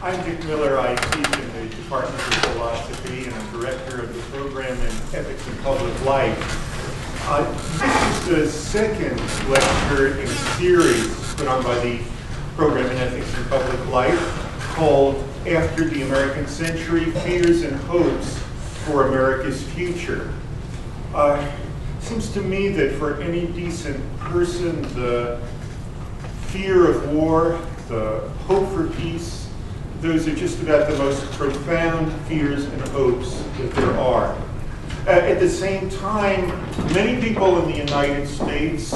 I'm Dick Miller. I teach in the Department of Philosophy, and I'm director of the program in Ethics and Public Life. This is the second lecture in a series put on by the program in Ethics and Public Life called After the American Century, Fears and Hopes for America's Future. Seems to me that for any decent person, the fear of war, the hope for peace, those are just about the most profound fears and hopes that there are. At the same time, many people in the United States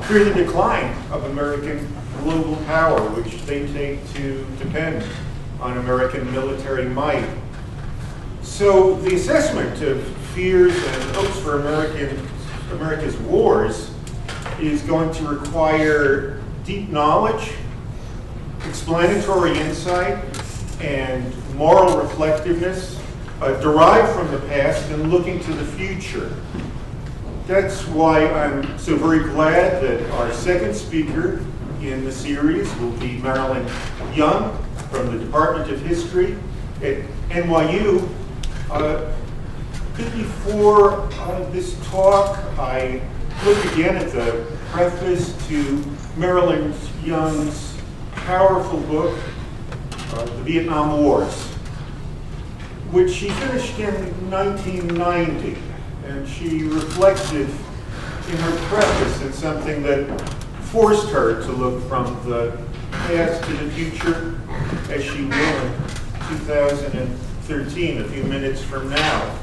fear the decline of American global power, which they take to depend on American military might. So the assessment of fears and hopes for America's wars is going to require deep knowledge, explanatory insight, and moral reflectiveness derived from the past and looking to the future. That's why I'm so very glad that our second speaker in the series will be Marilyn Young from the Department of History at NYU. Before this talk, I looked again at the preface to Marilyn Young's powerful book, The Vietnam Wars, which she finished in 1990. And she reflected in her preface in something that forced her to look from the past to the future, as she will in 2013, a few minutes from now.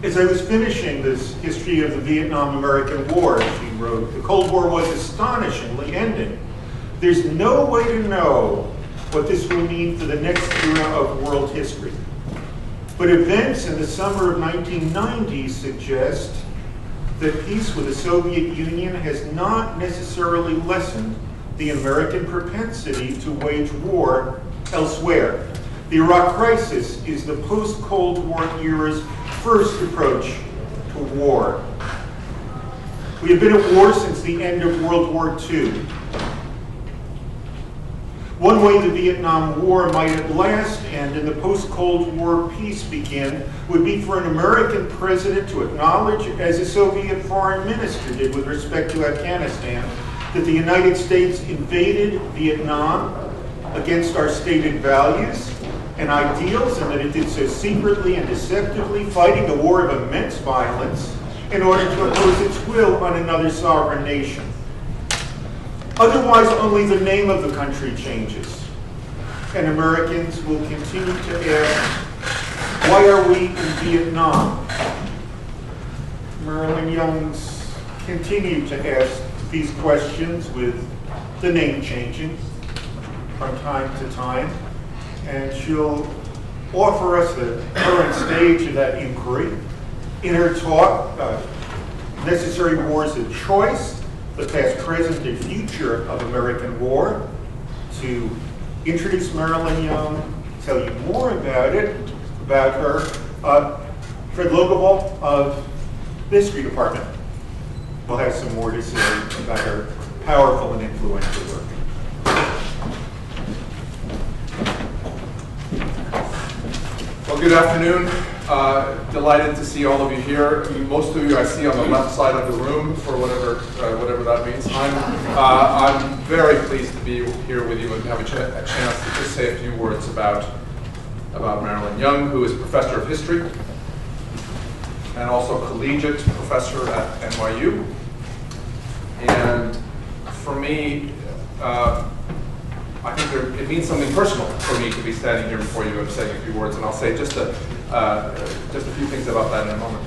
As I was finishing this history of the Vietnam-American War, she wrote, the Cold War was astonishingly ending. There's no way to know what this will mean for the next era of world history. But events in the summer of 1990 suggest that peace with the Soviet Union has not necessarily lessened the American propensity to wage war elsewhere. The Iraq crisis is the post-Cold War era's first approach to war. We have been at war since the end of World War II. One way the Vietnam War might at last end and the post-Cold War peace begin would be for an American president to acknowledge, as a Soviet foreign minister did with respect to Afghanistan, that the United States invaded Vietnam against our stated values and ideals, and that it did so secretly and deceptively, fighting a war of immense violence in order to impose its will on another sovereign nation. Otherwise, only the name of the country changes, and Americans will continue to ask, why are we in Vietnam? Marilyn Young's continued to ask these questions with the name changing from time to time, and she'll offer us the current stage of that inquiry in her talk, Necessary Wars of Choice, the Past, Present, and Future of American War. To introduce Marilyn Young, tell you more about it, about her, Fred Logevall of the History Department will have some more to say about her powerful and influential work. Well, good afternoon. Delighted to see all of you here. Most of you I see on the left side of the room, for whatever that means. I'm very pleased to be here with you and have a chance to just say a few words about Marilyn Young, who is professor of history and also collegiate professor at NYU. And for me, I think it means something personal for me to be standing here before you and saying a few words, and I'll say just a few things about that in a moment.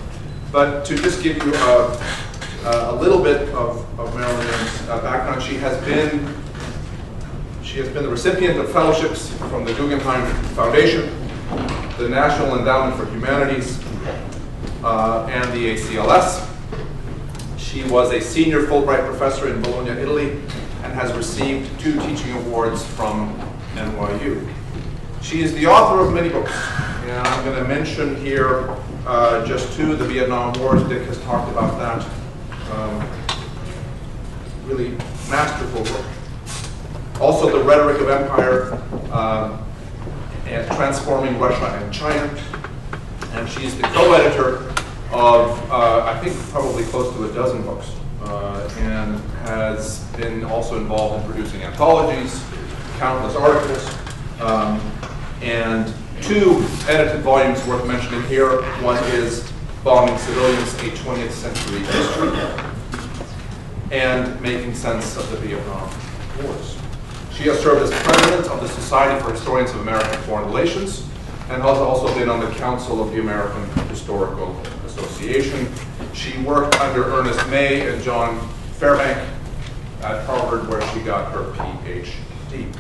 But to just give you a little bit of Marilyn Young's background, she has been the recipient of fellowships from the Guggenheim Foundation, the National Endowment for Humanities, and the ACLS. She was a senior Fulbright professor in Bologna, Italy, and has received 2 teaching awards from NYU. She is the author of many books, and I'm going to mention here just 2. The Vietnam Wars, Dick has talked about that. Really masterful book. Also The Rhetoric of Empire, and Transforming Russia and China. And she's the co-editor of, I think, probably close to a dozen books, and has been also involved in producing anthologies, countless articles, and 2 edited volumes worth mentioning here. One is Bombing Civilians, a 20th Century History, and Making Sense of the Vietnam Wars. She has served as president of the Society for Historians of American Foreign Relations, and has also been on the Council of the American Historical Association. She worked under Ernest May and John Fairbank at Harvard, where she got her PhD.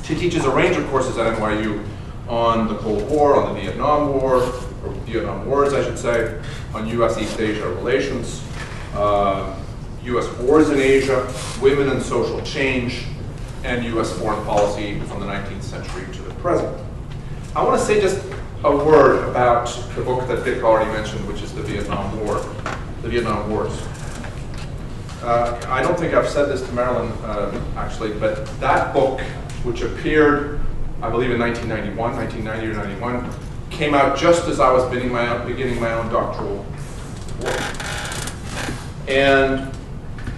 She teaches a range of courses at NYU on the Cold War, on the Vietnam War, or Vietnam Wars, I should say, on US East Asia relations, US wars in Asia, women and social change, and US foreign policy from the 19th century to the present. I want to say just a word about the book that Dick already mentioned, which is the Vietnam War, the Vietnam Wars. I don't think I've said this to Marilyn, actually, but that book, which appeared, I believe, in 1990 or 91, came out just as I was beginning my own doctoral work. And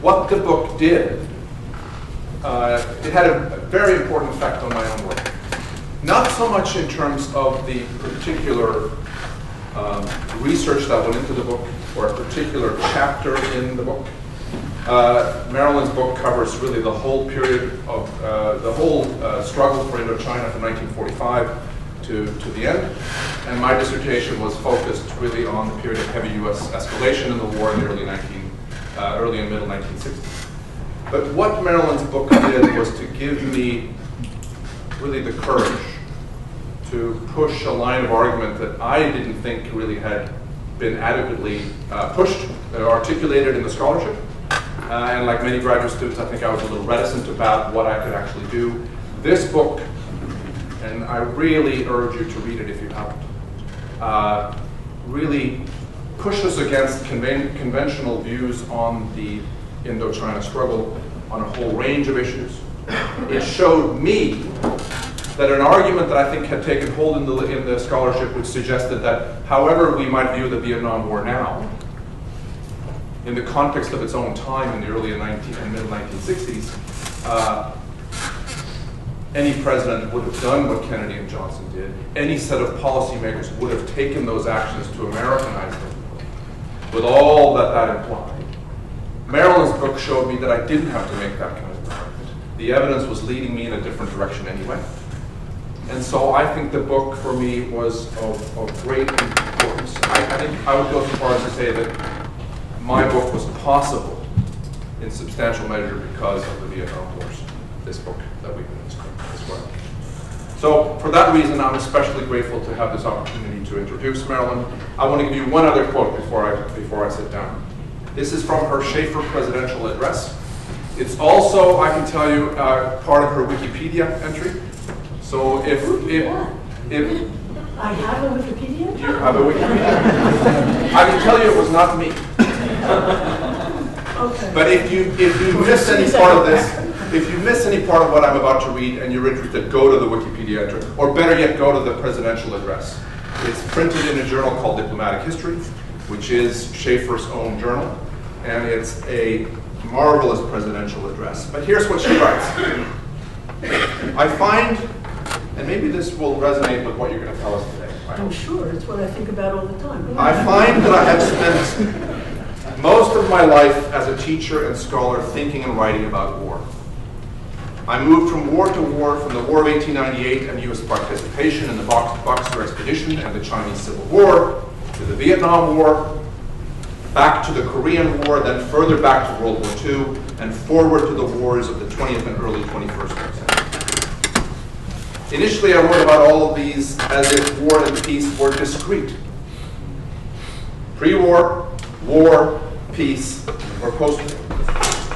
what the book did, it had a very important effect on my own work. Not so much in terms of the particular research that went into the book or a particular chapter in the book. Marilyn's book covers really the whole period of the whole struggle for Indochina from 1945 to the end. And my dissertation was focused really on the period of heavy US escalation in the war in the early and middle 1960s. But what Marilyn's book did was to give me really the courage to push a line of argument that I didn't think really had been adequately pushed or articulated in the scholarship. And like many graduate students, I think I was a little reticent about what I could actually do. This book, and I really urge you to read it if you haven't, really pushes against conventional views on the Indochina struggle on a whole range of issues. It showed me that an argument that I think had taken hold in the scholarship, which suggested that however we might view the Vietnam War now, in the context of its own time in the early and middle 1960s, any president would have done what Kennedy and Johnson did. Any set of policymakers would have taken those actions to Americanize them, with all that that implied. Marilyn's book showed me that I didn't have to make that kind of argument. The evidence was leading me in a different direction anyway. And so I think the book for me was of great importance. I think I would go so far as to say that my book was possible in substantial measure because of the Vietnam Wars, this book that we've been describing. So for that reason, I'm especially grateful to have this opportunity to introduce Marilyn. I want to give you one other quote before I sit down. This is from her Schaefer presidential address. It's also, I can tell you, part of her Wikipedia entry. So if I have a Wikipedia? you have a Wikipedia, I can tell you it was not me. Okay. But if you miss any part of this, if you miss any part of what I'm about to read and you're interested, go to the Wikipedia entry, or better yet, go to the presidential address. It's printed in a journal called Diplomatic History, which is Schaefer's own journal, and it's a marvelous presidential address. But here's what she writes. I find, and maybe this will resonate with what you're going to tell us today. I'm sure, it's what I think about all the time. I find that I have spent most of my life as a teacher and scholar thinking and writing about war. I moved from war to war, from the War of 1898 and U.S. participation in the Boxer Expedition and the Chinese Civil War, to the Vietnam War, back to the Korean War, then further back to World War II, and forward to the wars of the 20th and early 21st century. Initially, I wrote about all of these as if war and peace were discrete. Pre-war, war, peace, or post-war.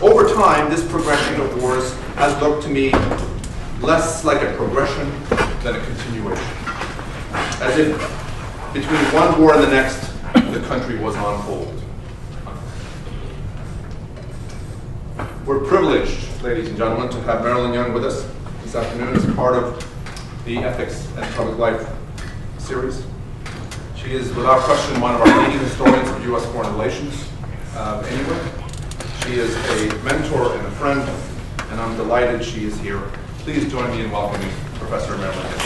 Over time, this progression of wars has looked to me less like a progression than a continuation. As if between one war and the next, the country was on hold. We're privileged ladies and gentlemen, to have Marilyn Young with us this afternoon as part of the Ethics and Public Life series. She is, without question, one of our leading historians of U.S. foreign relations anywhere. She is a mentor and a friend, and I'm delighted she is here. Please join me in welcoming Professor Marilyn Young.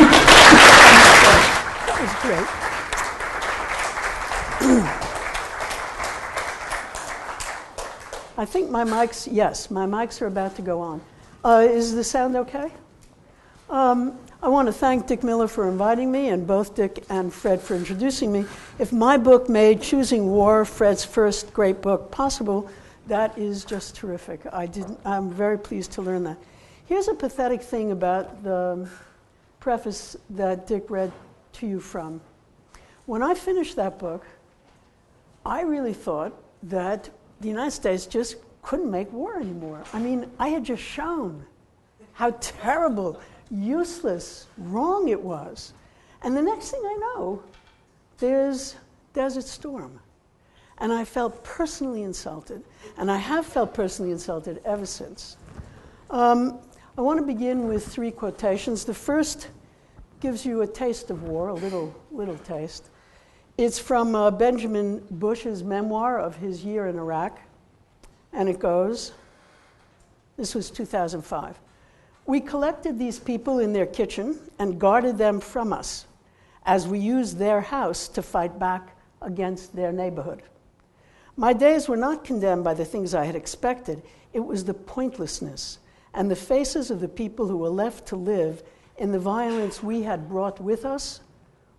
That was great. I think my mics, yes, my mics are about to go on. Is the sound okay? I want to thank Dick Miller for inviting me, and both Dick and Fred for introducing me. If my book made Choosing War, Fred's first great book, possible, that is just terrific. I'm very pleased to learn that. Here's a pathetic thing about the preface that Dick read to you from. When I finished that book, I really thought that the United States just couldn't make war anymore. I mean, I had just shown how terrible, useless, wrong it was. And the next thing I know, there's Desert Storm. And I felt personally insulted. And I have felt personally insulted ever since. I want to begin with 3 quotations. The first gives you a taste of war, a little taste. It's from Benjamin Bush's memoir of his year in Iraq. And it goes, this was 2005. We collected these people in their kitchen and guarded them from us as we used their house to fight back against their neighborhood. My days were not condemned by the things I had expected. It was the pointlessness and the faces of the people who were left to live in the violence we had brought with us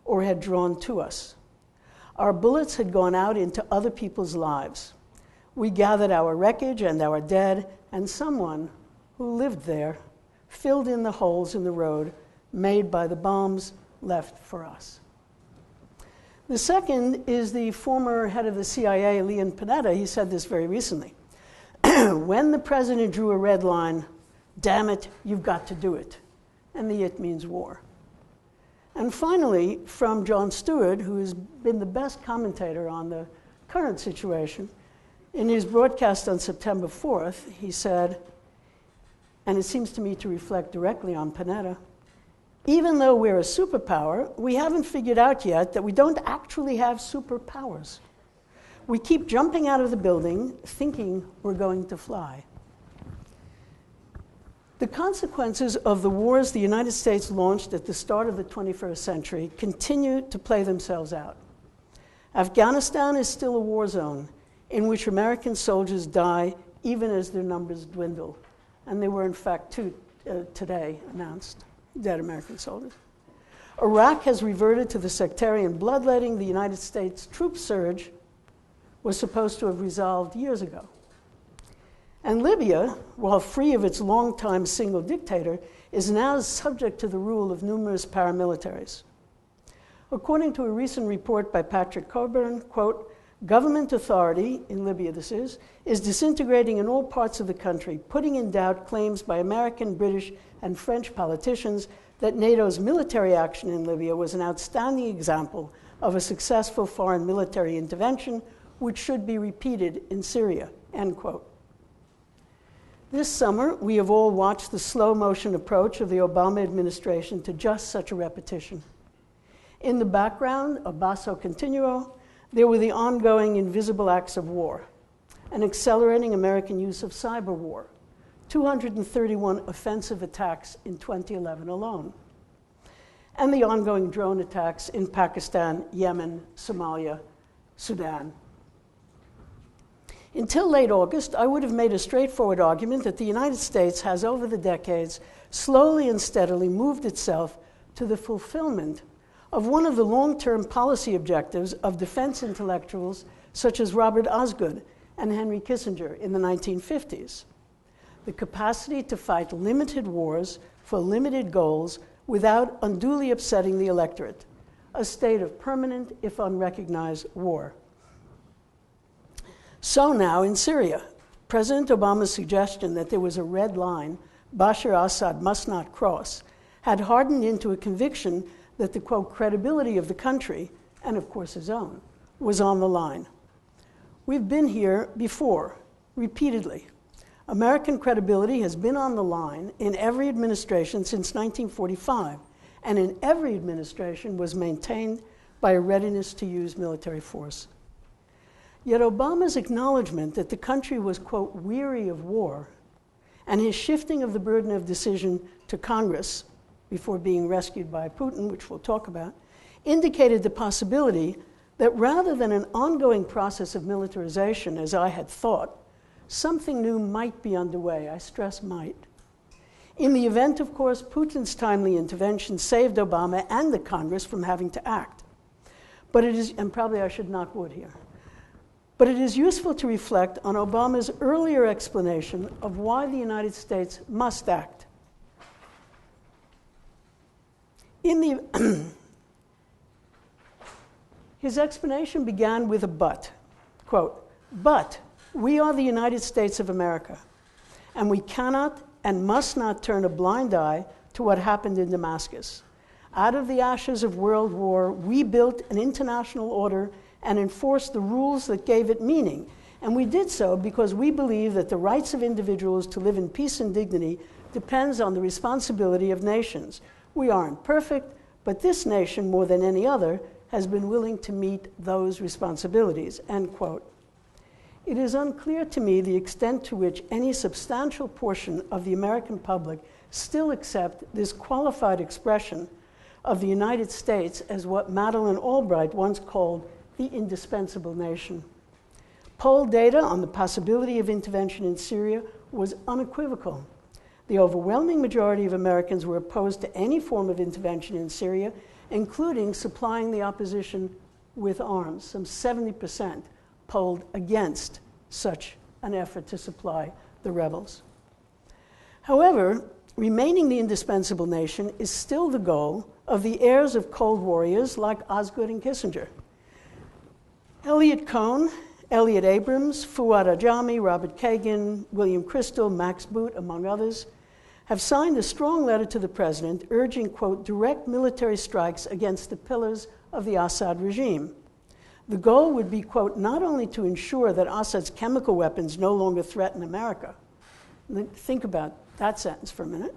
or had drawn to us. Our bullets had gone out into other people's lives. We gathered our wreckage and our dead, and someone who lived there filled in the holes in the road made by the bombs left for us. The second is the former head of the CIA, Leon Panetta. He said this very recently. When the president drew a red line, damn it, you've got to do it. And the it means war. And finally, from Jon Stewart, who has been the best commentator on the current situation, in his broadcast on September 4th, he said, and it seems to me to reflect directly on Panetta, even though we're a superpower, we haven't figured out yet that we don't actually have superpowers. We keep jumping out of the building thinking we're going to fly. The consequences of the wars the United States launched at the start of the 21st century continue to play themselves out. Afghanistan is still a war zone in which American soldiers die even as their numbers dwindle. And there were, in fact, 2 today announced dead American soldiers. Iraq has reverted to the sectarian bloodletting the United States troop surge was supposed to have resolved years ago. And Libya, while free of its longtime single dictator, is now subject to the rule of numerous paramilitaries. According to a recent report by Patrick Coburn, quote, government authority, in Libya this is disintegrating in all parts of the country, putting in doubt claims by American, British, and French politicians that NATO's military action in Libya was an outstanding example of a successful foreign military intervention which should be repeated in Syria, end quote. This summer, we have all watched the slow-motion approach of the Obama administration to just such a repetition. In the background, a basso continuo, there were the ongoing invisible acts of war, an accelerating American use of cyber war, 231 offensive attacks in 2011 alone, and the ongoing drone attacks in Pakistan, Yemen, Somalia, Sudan. Until late August, I would have made a straightforward argument that the United States has, over the decades, slowly and steadily moved itself to the fulfillment of one of the long-term policy objectives of defense intellectuals such as Robert Osgood and Henry Kissinger in the 1950s. The capacity to fight limited wars for limited goals without unduly upsetting the electorate, a state of permanent, if unrecognized, war. So now in Syria, President Obama's suggestion that there was a red line Bashar al-Assad must not cross had hardened into a conviction that the, quote, credibility of the country, and of course his own, was on the line. We've been here before, repeatedly. American credibility has been on the line in every administration since 1945, and in every administration was maintained by a readiness to use military force. Yet Obama's acknowledgement that the country was, quote, weary of war, and his shifting of the burden of decision to Congress before being rescued by Putin, which we'll talk about, indicated the possibility that rather than an ongoing process of militarization, as I had thought, something new might be underway. I stress might. In the event, of course, Putin's timely intervention saved Obama and the Congress from having to act. But it is, and probably I should knock wood here, but it is useful to reflect on Obama's earlier explanation of why the United States must act. His explanation began with a but. Quote, "But we are the United States of America, and we cannot and must not turn a blind eye to what happened in Damascus. Out of the ashes of World War, we built an international order and enforced the rules that gave it meaning. And we did so because we believe that the rights of individuals to live in peace and dignity depends on the responsibility of nations. We aren't perfect, but this nation, more than any other, has been willing to meet those responsibilities," end quote. It is unclear to me the extent to which any substantial portion of the American public still accept this qualified expression of the United States as what Madeleine Albright once called the indispensable nation. Poll data on the possibility of intervention in Syria was unequivocal. The overwhelming majority of Americans were opposed to any form of intervention in Syria, including supplying the opposition with arms. Some 70% polled against such an effort to supply the rebels. However, remaining the indispensable nation is still the goal of the heirs of Cold Warriors like Osgood and Kissinger. Elliot Cohn, Elliot Abrams, Fuad Ajami, Robert Kagan, William Crystal, Max Boot, among others, have signed a strong letter to the president urging, quote, direct military strikes against the pillars of the Assad regime. The goal would be, quote, not only to ensure that Assad's chemical weapons no longer threaten America. Think about that sentence for a minute.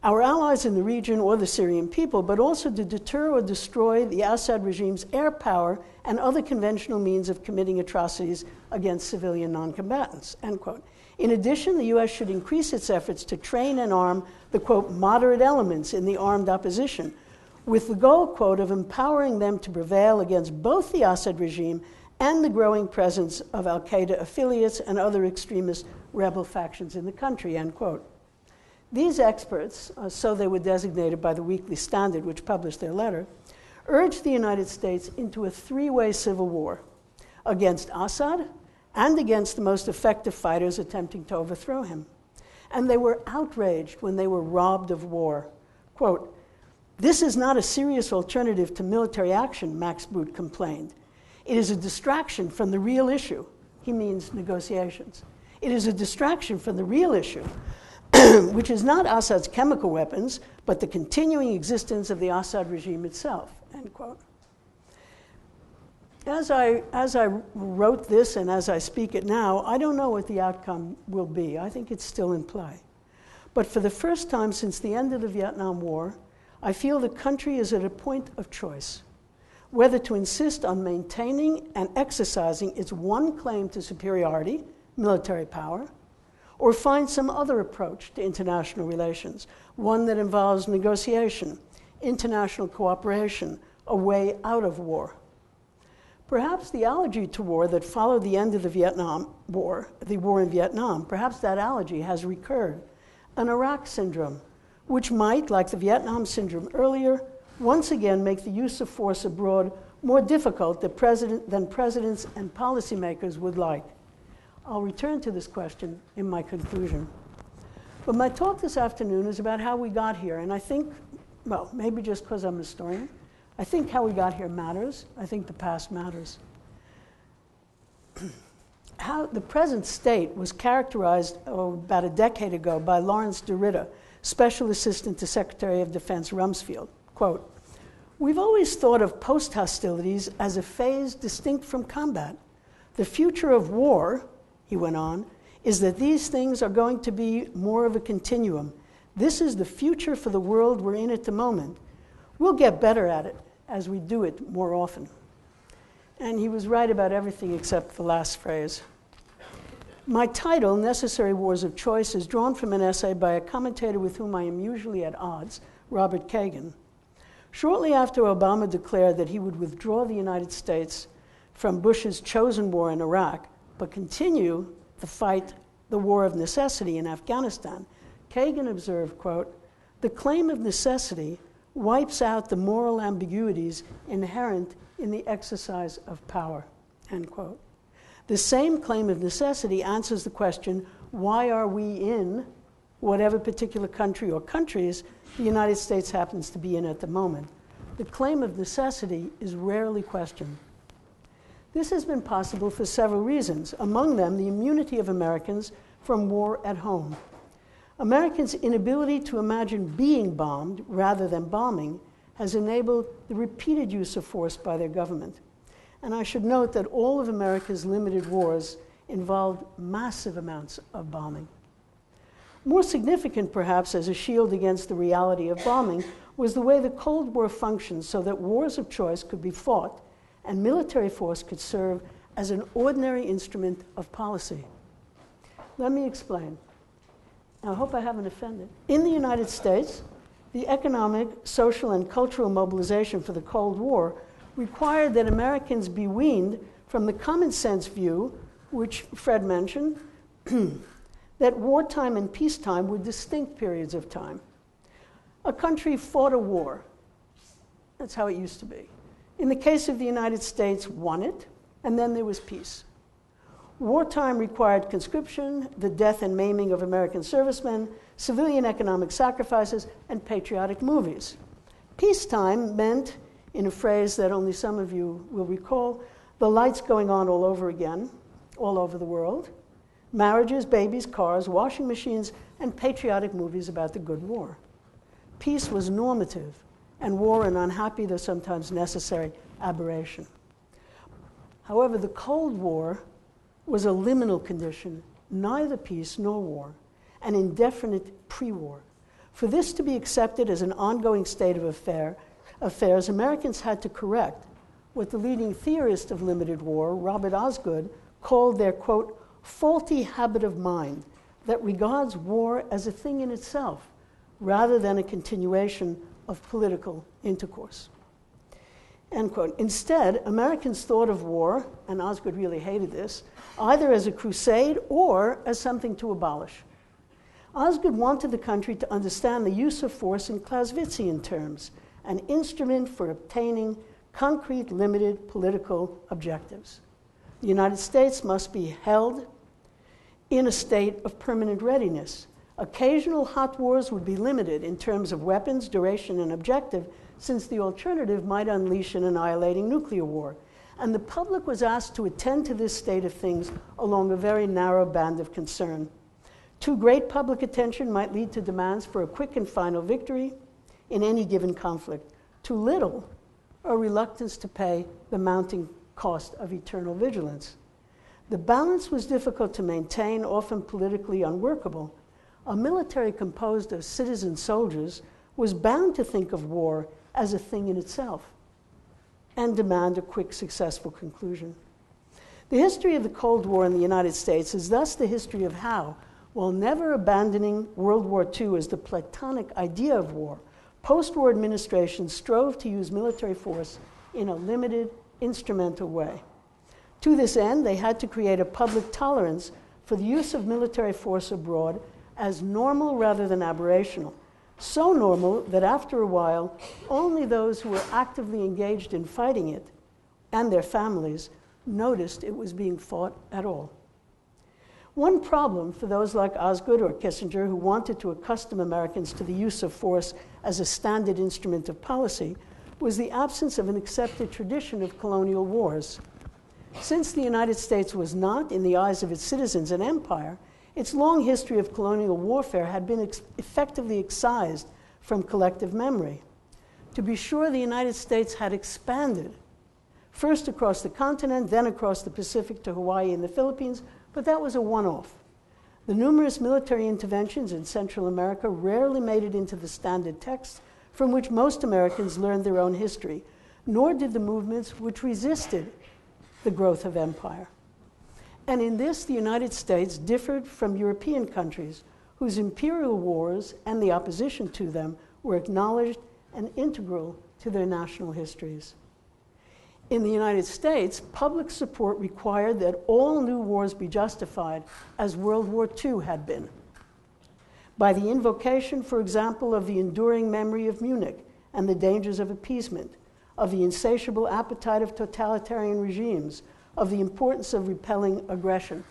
Our allies in the region or the Syrian people, but also to deter or destroy the Assad regime's air power and other conventional means of committing atrocities against civilian non-combatants, end quote. In addition, the U.S. should increase its efforts to train and arm the, quote, moderate elements in the armed opposition, with the goal, quote, of empowering them to prevail against both the Assad regime and the growing presence of al-Qaeda affiliates and other extremist rebel factions in the country, end quote. These experts, so they were designated by the Weekly Standard, which published their letter, urged the United States into a three-way civil war against Assad and against the most effective fighters attempting to overthrow him. And they were outraged when they were robbed of war. Quote, "This is not a serious alternative to military action," Max Boot complained. "It is a distraction from the real issue." He means negotiations. "It is a distraction from the real issue, which is not Assad's chemical weapons, but the continuing existence of the Assad regime itself," end quote. As I wrote this and as I speak it now, I don't know what the outcome will be. I think it's still in play. But for the first time since the end of the Vietnam War, I feel the country is at a point of choice, whether to insist on maintaining and exercising its one claim to superiority, military power, or find some other approach to international relations, one that involves negotiation, international cooperation, a way out of war. Perhaps the allergy to war that followed the end of the Vietnam War, the war in Vietnam, perhaps that allergy has recurred, an Iraq syndrome, which might, like the Vietnam syndrome earlier, once again make the use of force abroad more difficult than presidents and policymakers would like. I'll return to this question in my conclusion. But my talk this afternoon is about how we got here, and I think, well, maybe just because I'm a historian, I think how we got here matters. I think the past matters. How the present state was characterized about a decade ago by Lawrence DeRitta, Special Assistant to Secretary of Defense Rumsfeld. Quote, "We've always thought of post-hostilities as a phase distinct from combat. The future of war," he went on, is that these things are going to be more of a continuum. This is the future for the world we're in at the moment. We'll get better at it as we do it more often. And he was right about everything except the last phrase. My title, Necessary Wars of Choice, is drawn from an essay by a commentator with whom I am usually at odds, Robert Kagan. Shortly after Obama declared that he would withdraw the United States from Bush's chosen war in Iraq, but continue the war of necessity in Afghanistan, Kagan observed, quote, "The claim of necessity wipes out the moral ambiguities inherent in the exercise of power," end quote. The same claim of necessity answers the question, why are we in whatever particular country or countries the United States happens to be in at the moment? The claim of necessity is rarely questioned. This has been possible for several reasons, among them the immunity of Americans from war at home. Americans' inability to imagine being bombed rather than bombing has enabled the repeated use of force by their government. And I should note that all of America's limited wars involved massive amounts of bombing. More significant, perhaps, as a shield against the reality of bombing, was the way the Cold War functioned so that wars of choice could be fought and military force could serve as an ordinary instrument of policy. Let me explain. I hope I haven't offended. In the United States, the economic, social, and cultural mobilization for the Cold War required that Americans be weaned from the common sense view, which Fred mentioned, that wartime and peacetime were distinct periods of time. A country fought a war. That's how it used to be. In the case of the United States, won it, and then there was peace. Wartime required conscription, the death and maiming of American servicemen, civilian economic sacrifices, and patriotic movies. Peacetime meant, in a phrase that only some of you will recall, the lights going on all over again, all over the world, marriages, babies, cars, washing machines, and patriotic movies about the good war. Peace was normative, and war an unhappy, though sometimes necessary, aberration. However, the Cold War was a liminal condition, neither peace nor war, an indefinite pre-war. For this to be accepted as an ongoing state of affairs, Americans had to correct what the leading theorist of limited war, Robert Osgood, called their, quote, faulty habit of mind that regards war as a thing in itself rather than a continuation of political intercourse. End quote. Instead, Americans thought of war, and Osgood really hated this, either as a crusade or as something to abolish. Osgood wanted the country to understand the use of force in Clausewitzian terms, an instrument for obtaining concrete, limited political objectives. The United States must be held in a state of permanent readiness. Occasional hot wars would be limited in terms of weapons, duration, and objective, since the alternative might unleash an annihilating nuclear war. And the public was asked to attend to this state of things along a very narrow band of concern. Too great public attention might lead to demands for a quick and final victory in any given conflict. Too little, a reluctance to pay the mounting cost of eternal vigilance. The balance was difficult to maintain, often politically unworkable. A military composed of citizen soldiers was bound to think of war as a thing in itself and demand a quick, successful conclusion. The history of the Cold War in the United States is thus the history of how, while never abandoning World War II as the platonic idea of war, post-war administrations strove to use military force in a limited, instrumental way. To this end, they had to create a public tolerance for the use of military force abroad as normal rather than aberrational. So normal that after a while, only those who were actively engaged in fighting it and their families noticed it was being fought at all. One problem for those like Osgood or Kissinger who wanted to accustom Americans to the use of force as a standard instrument of policy was the absence of an accepted tradition of colonial wars. Since the United States was not, in the eyes of its citizens, an empire, its long history of colonial warfare had been effectively excised from collective memory. To be sure, the United States had expanded, first across the continent, then across the Pacific to Hawaii and the Philippines, but that was a one-off. The numerous military interventions in Central America rarely made it into the standard texts from which most Americans learned their own history, nor did the movements which resisted the growth of empire. And in this, the United States differed from European countries whose imperial wars and the opposition to them were acknowledged and integral to their national histories. In the United States, public support required that all new wars be justified, as World War II had been, by the invocation, for example, of the enduring memory of Munich and the dangers of appeasement, of the insatiable appetite of totalitarian regimes, of the importance of repelling aggression.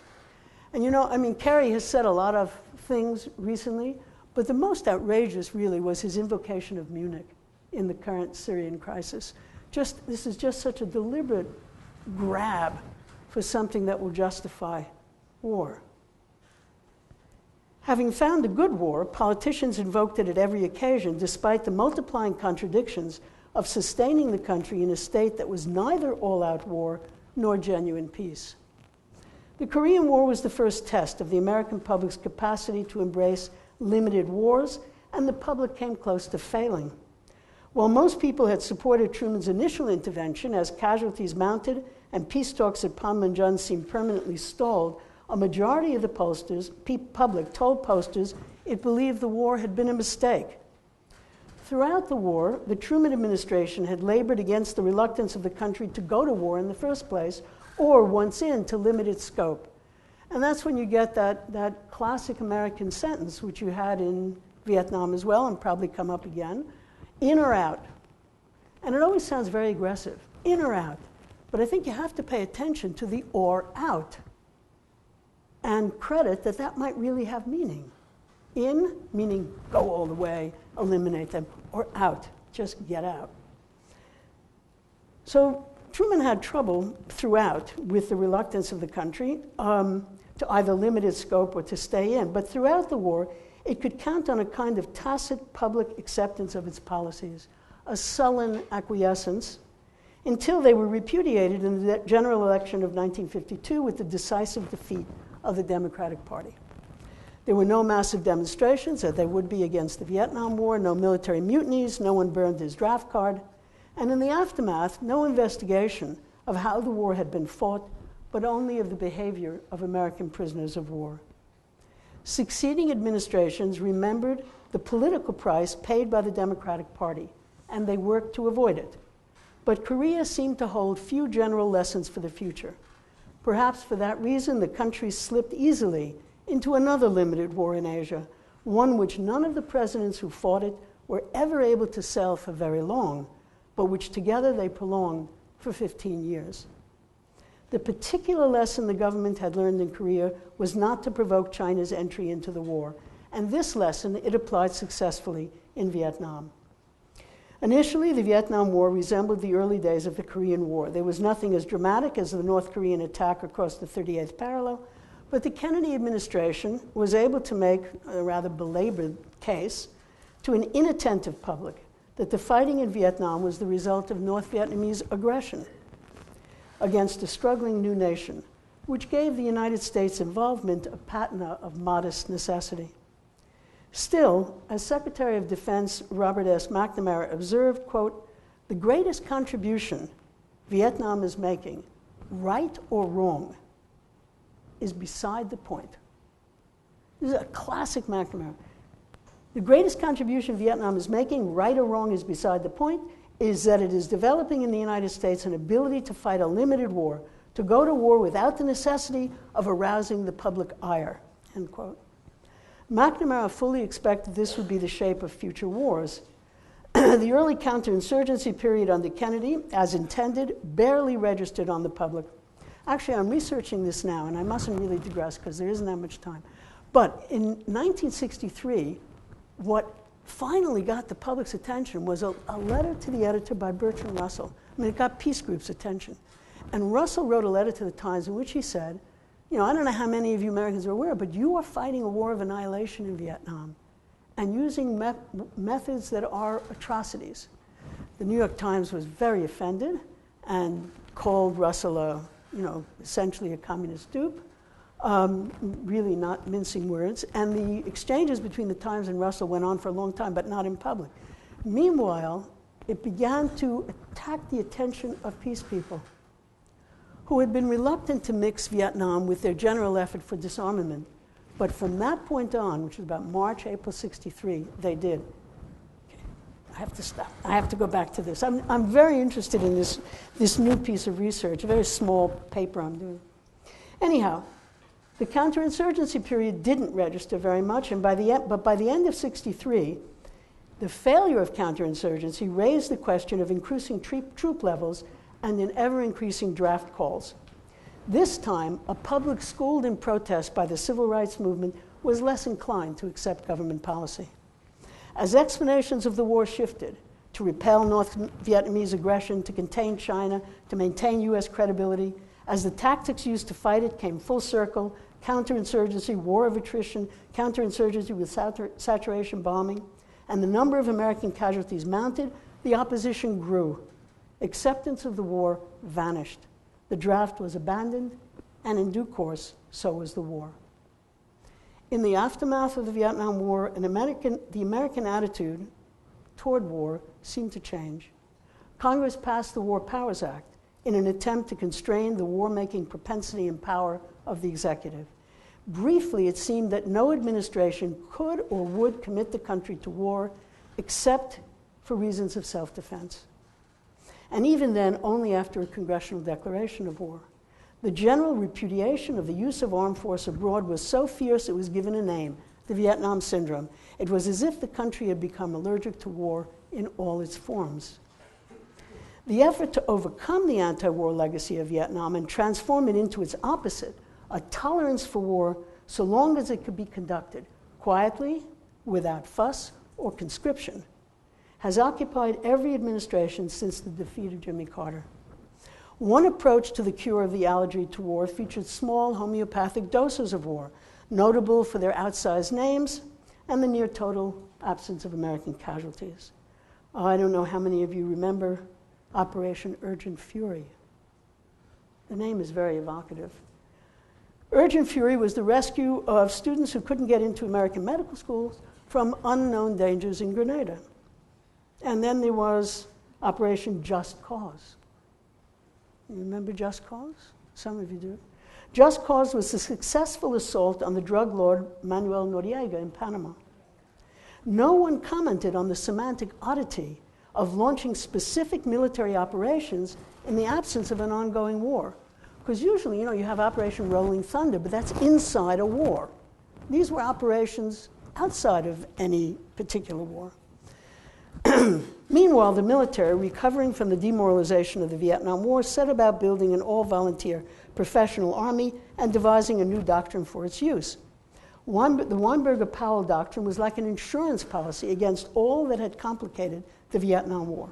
And you know, I mean, Kerry has said a lot of things recently, but the most outrageous really was his invocation of Munich in the current Syrian crisis. This is just such a deliberate grab for something that will justify war. Having found a good war, politicians invoked it at every occasion, despite the multiplying contradictions of sustaining the country in a state that was neither all-out war nor genuine peace. The Korean War was the first test of the American public's capacity to embrace limited wars, and the public came close to failing. While most people had supported Truman's initial intervention as casualties mounted and peace talks at Panmunjom seemed permanently stalled, a majority of the public told posters it believed the war had been a mistake. Throughout the war, the Truman administration had labored against the reluctance of the country to go to war in the first place, or once in, to limit its scope. And that's when you get that classic American sentence, which you had in Vietnam as well, and probably come up again, in or out. And it always sounds very aggressive, in or out. But I think you have to pay attention to the or out and credit that that might really have meaning. In, meaning go all the way, eliminate them, or out, just get out. So Truman had trouble throughout with the reluctance of the country to either limit its scope or to stay in. But throughout the war, it could count on a kind of tacit public acceptance of its policies, a sullen acquiescence, until they were repudiated in the general election of 1952 with the decisive defeat of the Democratic Party. There were no massive demonstrations, as there would be against the Vietnam War, no military mutinies, no one burned his draft card, and in the aftermath, no investigation of how the war had been fought, but only of the behavior of American prisoners of war. Succeeding administrations remembered the political price paid by the Democratic Party, and they worked to avoid it. But Korea seemed to hold few general lessons for the future. Perhaps for that reason, the country slipped easily into another limited war in Asia, one which none of the presidents who fought it were ever able to sell for very long, but which together they prolonged for 15 years. The particular lesson the government had learned in Korea was not to provoke China's entry into the war, and this lesson it applied successfully in Vietnam. Initially, the Vietnam War resembled the early days of the Korean War. There was nothing as dramatic as the North Korean attack across the 38th parallel, but the Kennedy administration was able to make a rather belabored case to an inattentive public that the fighting in Vietnam was the result of North Vietnamese aggression against a struggling new nation, which gave the United States involvement a patina of modest necessity. Still, as Secretary of Defense Robert S. McNamara observed, quote, "The greatest contribution Vietnam is making, right or wrong, is beside the point." This is a classic McNamara. The greatest contribution Vietnam is making, right or wrong, is beside the point, is that it is developing in the United States an ability to fight a limited war, to go to war without the necessity of arousing the public ire, end quote. McNamara fully expected this would be the shape of future wars. The early counterinsurgency period under Kennedy, as intended, barely registered on the public. Actually, I'm researching this now, and I mustn't really digress because there isn't that much time. But in 1963, what finally got the public's attention was a letter to the editor by Bertrand Russell. I mean, it got peace groups' attention. And Russell wrote a letter to the Times in which he said, you know, I don't know how many of you Americans are aware, but you are fighting a war of annihilation in Vietnam and using methods that are atrocities. The New York Times was very offended and called Russell essentially a communist dupe. really not mincing words, and the exchanges between the Times and Russell went on for a long time, but not in public. Meanwhile, it began to attack the attention of peace people who had been reluctant to mix Vietnam with their general effort for disarmament. But from that point on, which was about March, April 63, they did. Okay, I have to stop. I have to go back to this. I'm very interested in this new piece of research, a very small paper I'm doing. Anyhow, the counterinsurgency period didn't register very much, but by the end of 63, the failure of counterinsurgency raised the question of increasing troop levels and an ever-increasing draft calls. This time, a public schooled in protest by the civil rights movement was less inclined to accept government policy. As explanations of the war shifted to repel North Vietnamese aggression, to contain China, to maintain U.S. credibility, as the tactics used to fight it came full circle, counterinsurgency, war of attrition, counterinsurgency with saturation bombing, and the number of American casualties mounted, the opposition grew. Acceptance of the war vanished. The draft was abandoned, and in due course, so was the war. In the aftermath of the Vietnam War, the American attitude toward war seemed to change. Congress passed the War Powers Act in an attempt to constrain the war-making propensity and power of the executive. Briefly, it seemed that no administration could or would commit the country to war except for reasons of self-defense. And even then, only after a congressional declaration of war. The general repudiation of the use of armed force abroad was so fierce it was given a name, the Vietnam Syndrome. It was as if the country had become allergic to war in all its forms. The effort to overcome the anti-war legacy of Vietnam and transform it into its opposite, a tolerance for war so long as it could be conducted quietly, without fuss or conscription, has occupied every administration since the defeat of Jimmy Carter. One approach to the cure of the allergy to war featured small homeopathic doses of war, notable for their outsized names and the near total absence of American casualties. I don't know how many of you remember Operation Urgent Fury. The name is very evocative. Urgent Fury was the rescue of students who couldn't get into American medical schools from unknown dangers in Grenada. And then there was Operation Just Cause. You remember Just Cause? Some of you do. Just Cause was the successful assault on the drug lord Manuel Noriega in Panama. No one commented on the semantic oddity of launching specific military operations in the absence of an ongoing war. Because usually, you have Operation Rolling Thunder, but that's inside a war. These were operations outside of any particular war. Meanwhile, the military, recovering from the demoralization of the Vietnam War, set about building an all-volunteer professional army and devising a new doctrine for its use. The Weinberger-Powell doctrine was like an insurance policy against all that had complicated the Vietnam War.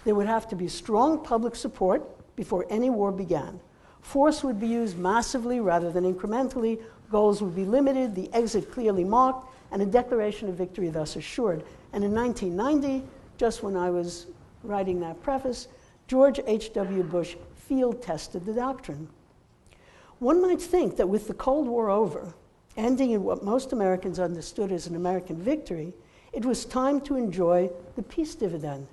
There would have to be strong public support before any war began. Force would be used massively rather than incrementally, goals would be limited, the exit clearly marked, and a declaration of victory thus assured. And in 1990, just when I was writing that preface, George H.W. Bush field tested the doctrine. One might think that with the Cold War over, ending in what most Americans understood as an American victory, it was time to enjoy the peace dividend,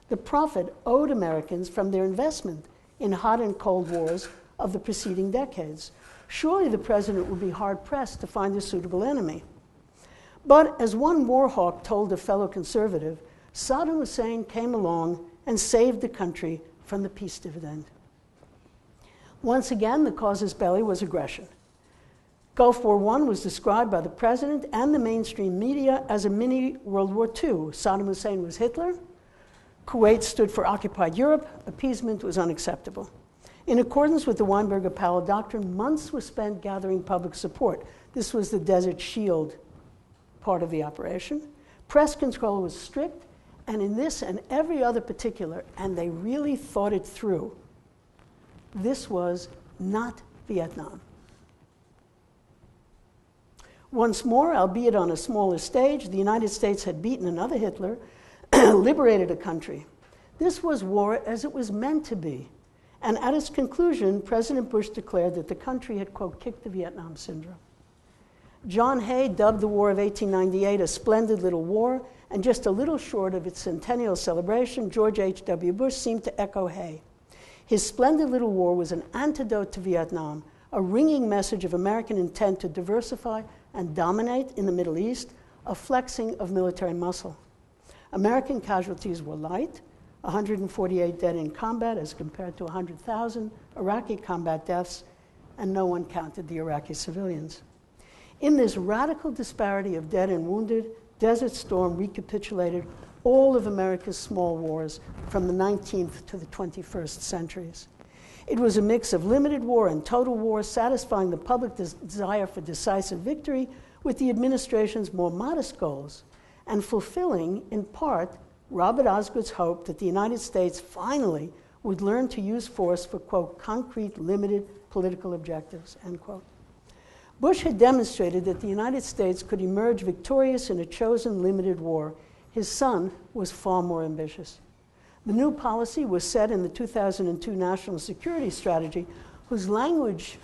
the profit owed Americans from their investment in hot and cold wars of the preceding decades. Surely the president would be hard-pressed to find a suitable enemy. But as one war hawk told a fellow conservative, Saddam Hussein came along and saved the country from the peace dividend. Once again, the casus belli was aggression. Gulf War I was described by the president and the mainstream media as a mini World War II. Saddam Hussein was Hitler. Kuwait stood for occupied Europe. Appeasement was unacceptable. In accordance with the Weinberger-Powell doctrine, months were spent gathering public support. This was the Desert Shield part of the operation. Press control was strict, and in this and every other particular, and they really thought it through, this was not Vietnam. Once more, albeit on a smaller stage, the United States had beaten another Hitler, liberated a country. This was war as it was meant to be, And at its conclusion, President Bush declared that the country had, quote, kicked the Vietnam syndrome. John Hay dubbed the War of 1898 a splendid little war, and just a little short of its centennial celebration, George H.W. Bush seemed to echo Hay. His splendid little war was an antidote to Vietnam, a ringing message of American intent to diversify and dominate in the Middle East, a flexing of military muscle. American casualties were light, 148 dead in combat as compared to 100,000 Iraqi combat deaths, and no one counted the Iraqi civilians. In this radical disparity of dead and wounded, Desert Storm recapitulated all of America's small wars from the 19th to the 21st centuries. It was a mix of limited war and total war, satisfying the public desire for decisive victory with the administration's more modest goals, and fulfilling, in part, Robert Osgood's hope that the United States finally would learn to use force for, quote, concrete, limited political objectives, end quote. Bush had demonstrated that the United States could emerge victorious in a chosen limited war. His son was far more ambitious. The new policy was set in the 2002 National Security Strategy, whose language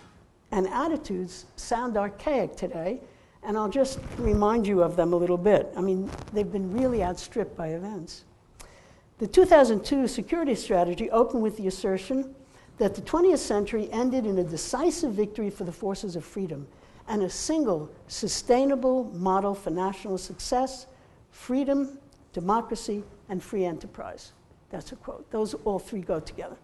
and attitudes sound archaic today, and I'll just remind you of them a little bit. I mean, they've been really outstripped by events. The 2002 Security Strategy opened with the assertion that the 20th century ended in a decisive victory for the forces of freedom and a single, sustainable model for national success, freedom, democracy, and free enterprise. That's a quote. Those all three go together.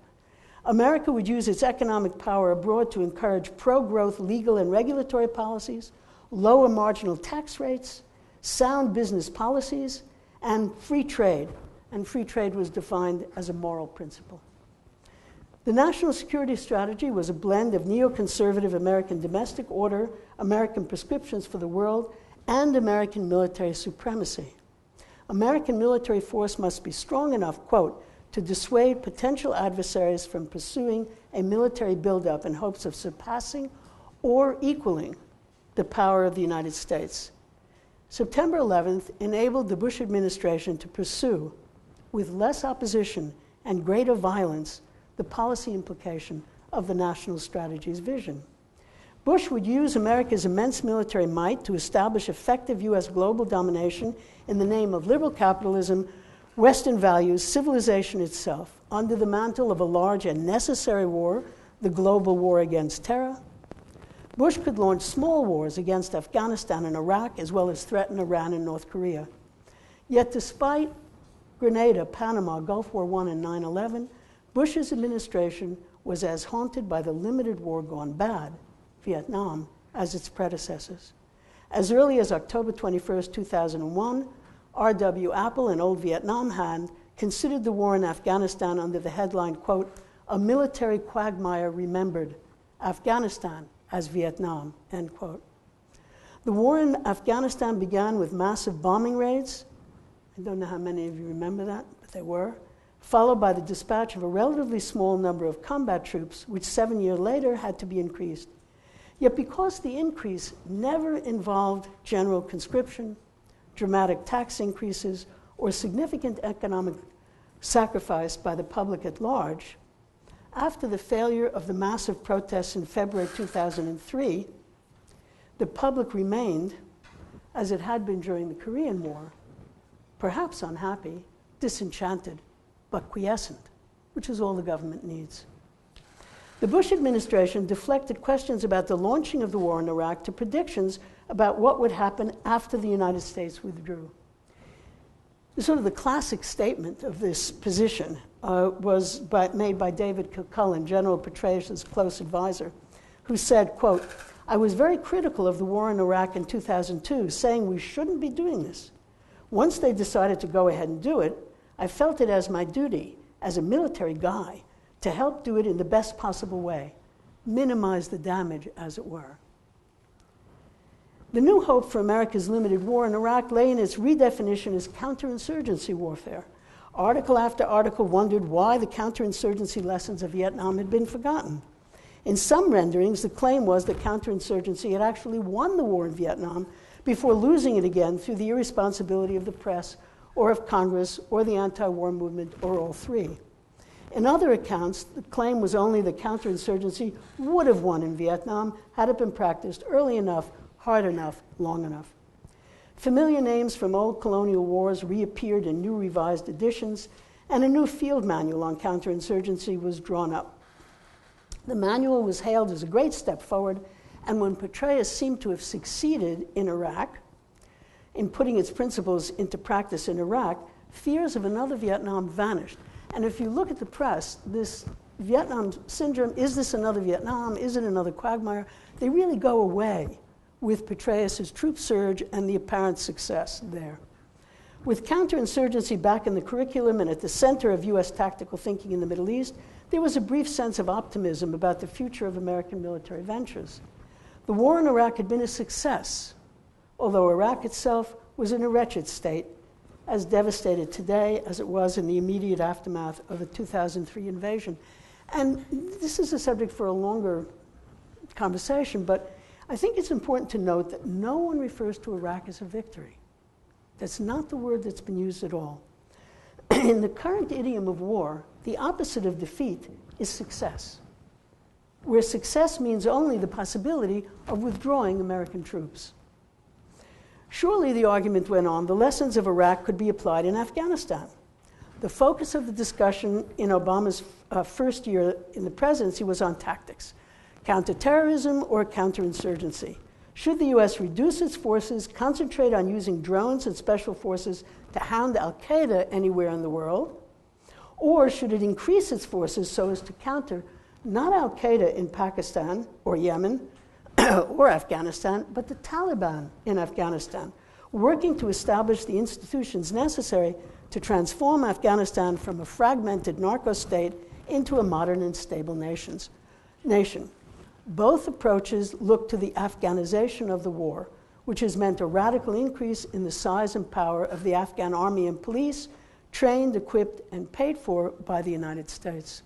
America would use its economic power abroad to encourage pro-growth legal and regulatory policies, lower marginal tax rates, sound business policies, and free trade. And free trade was defined as a moral principle. The National Security Strategy was a blend of neoconservative American domestic order, American prescriptions for the world, and American military supremacy. American military force must be strong enough, quote, to dissuade potential adversaries from pursuing a military buildup in hopes of surpassing or equaling the power of the United States. September 11th enabled the Bush administration to pursue, with less opposition and greater violence, the policy implication of the national strategy's vision. Bush would use America's immense military might to establish effective U.S. global domination in the name of liberal capitalism, Western values, civilization itself, under the mantle of a large and necessary war, the global war against terror. Bush could launch small wars against Afghanistan and Iraq, as well as threaten Iran and North Korea. Yet despite Grenada, Panama, Gulf War I, and 9/11, Bush's administration was as haunted by the limited war gone bad, Vietnam, as its predecessors. As early as October 21st, 2001, R.W. Apple, an old Vietnam hand, considered the war in Afghanistan under the headline, quote, "A military quagmire remembered, Afghanistan as Vietnam," end quote. The war in Afghanistan began with massive bombing raids. I don't know how many of you remember that, but they were. Followed by the dispatch of a relatively small number of combat troops, which 7 years later had to be increased. Yet because the increase never involved general conscription, dramatic tax increases, or significant economic sacrifice by the public at large, after the failure of the massive protests in February 2003, the public remained, as it had been during the Korean War, perhaps unhappy, disenchanted, but quiescent, which is all the government needs. The Bush administration deflected questions about the launching of the war in Iraq to predictions about what would happen after the United States withdrew. Sort of the classic statement of this position was made by David Kilcullen, General Petraeus' close advisor, who said, quote, "I was very critical of the war in Iraq in 2002, saying we shouldn't be doing this. Once they decided to go ahead and do it, I felt it as my duty, as a military guy, to help do it in the best possible way, minimize the damage, as it were." The new hope for America's limited war in Iraq lay in its redefinition as counterinsurgency warfare. Article after article wondered why the counterinsurgency lessons of Vietnam had been forgotten. In some renderings, the claim was that counterinsurgency had actually won the war in Vietnam before losing it again through the irresponsibility of the press or of Congress or the anti-war movement or all three. In other accounts, the claim was only that counterinsurgency would have won in Vietnam had it been practiced early enough, hard enough, long enough. Familiar names from old colonial wars reappeared in new revised editions, and a new field manual on counterinsurgency was drawn up. The manual was hailed as a great step forward, and when Petraeus seemed to have succeeded in Iraq, in putting its principles into practice in Iraq, fears of another Vietnam vanished. And if you look at the press, this Vietnam syndrome, is this another Vietnam? Is it another quagmire? They really go away with Petraeus' troop surge and the apparent success there. With counterinsurgency back in the curriculum and at the center of U.S. tactical thinking in the Middle East, there was a brief sense of optimism about the future of American military ventures. The war in Iraq had been a success, although Iraq itself was in a wretched state, as devastated today as it was in the immediate aftermath of the 2003 invasion. And this is a subject for a longer conversation, but I think it's important to note that no one refers to Iraq as a victory. That's not the word that's been used at all. In the current idiom of war, the opposite of defeat is success, where success means only the possibility of withdrawing American troops. Surely, the argument went on, the lessons of Iraq could be applied in Afghanistan. The focus of the discussion in Obama's first year in the presidency was on tactics. Counterterrorism or counterinsurgency? Should the U.S. reduce its forces, concentrate on using drones and special forces to hound al-Qaeda anywhere in the world? Or should it increase its forces so as to counter not al-Qaeda in Pakistan or Yemen or Afghanistan, but the Taliban in Afghanistan, working to establish the institutions necessary to transform Afghanistan from a fragmented narco state into a modern and stable nation? Both approaches look to the Afghanization of the war, which has meant a radical increase in the size and power of the Afghan army and police, trained, equipped, and paid for by the United States.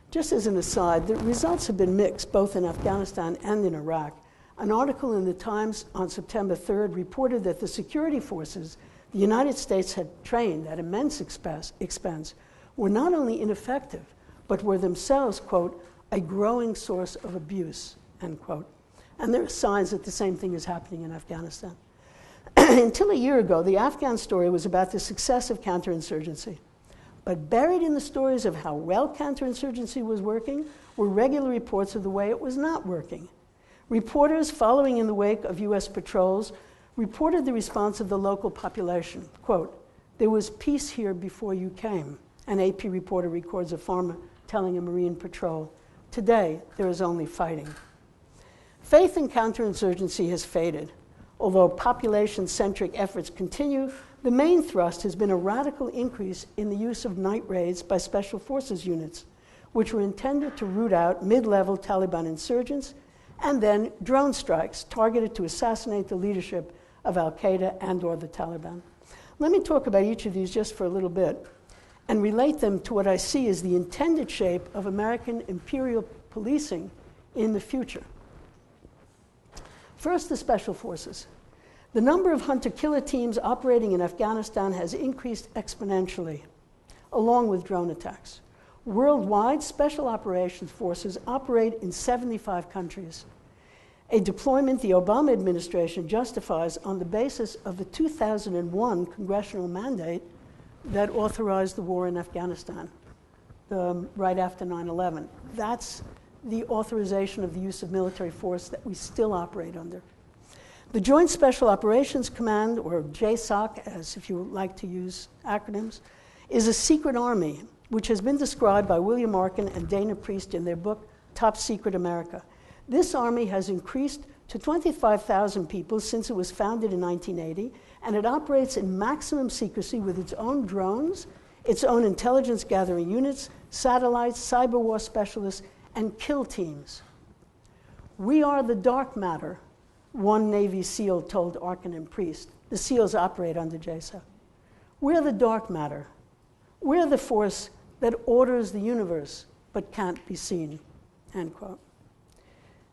Just as an aside, the results have been mixed, both in Afghanistan and in Iraq. An article in the Times on September 3rd reported that the security forces the United States had trained at immense expense were not only ineffective, but were themselves, quote, a growing source of abuse, end quote. And there are signs that the same thing is happening in Afghanistan. Until a year ago, the Afghan story was about the success of counterinsurgency. But buried in the stories of how well counterinsurgency was working were regular reports of the way it was not working. Reporters following in the wake of U.S. patrols reported the response of the local population. Quote, "There was peace here before you came," an AP reporter records a farmer telling a Marine patrol. "Today, there is only fighting." Faith in counterinsurgency has faded. Although population-centric efforts continue, the main thrust has been a radical increase in the use of night raids by special forces units, which were intended to root out mid-level Taliban insurgents, and then drone strikes targeted to assassinate the leadership of al-Qaeda and or the Taliban. Let me talk about each of these just for a little bit and relate them to what I see as the intended shape of American imperial policing in the future. First, the special forces. The number of hunter-killer teams operating in Afghanistan has increased exponentially, along with drone attacks. Worldwide, special operations forces operate in 75 countries, a deployment the Obama administration justifies on the basis of the 2001 congressional mandate that authorized the war in Afghanistan right after 9/11. That's the authorization of the use of military force that we still operate under. The Joint Special Operations Command, or JSOC, as if you like to use acronyms, is a secret army, which has been described by William Arkin and Dana Priest in their book, Top Secret America. This army has increased to 25,000 people since it was founded in 1980, and it operates in maximum secrecy with its own drones, its own intelligence gathering units, satellites, cyber war specialists, and kill teams. "We are the dark matter," one Navy SEAL told Arkin and Priest. The SEALs operate under JSOC. "We're the dark matter. We're the force that orders the universe but can't be seen," end quote.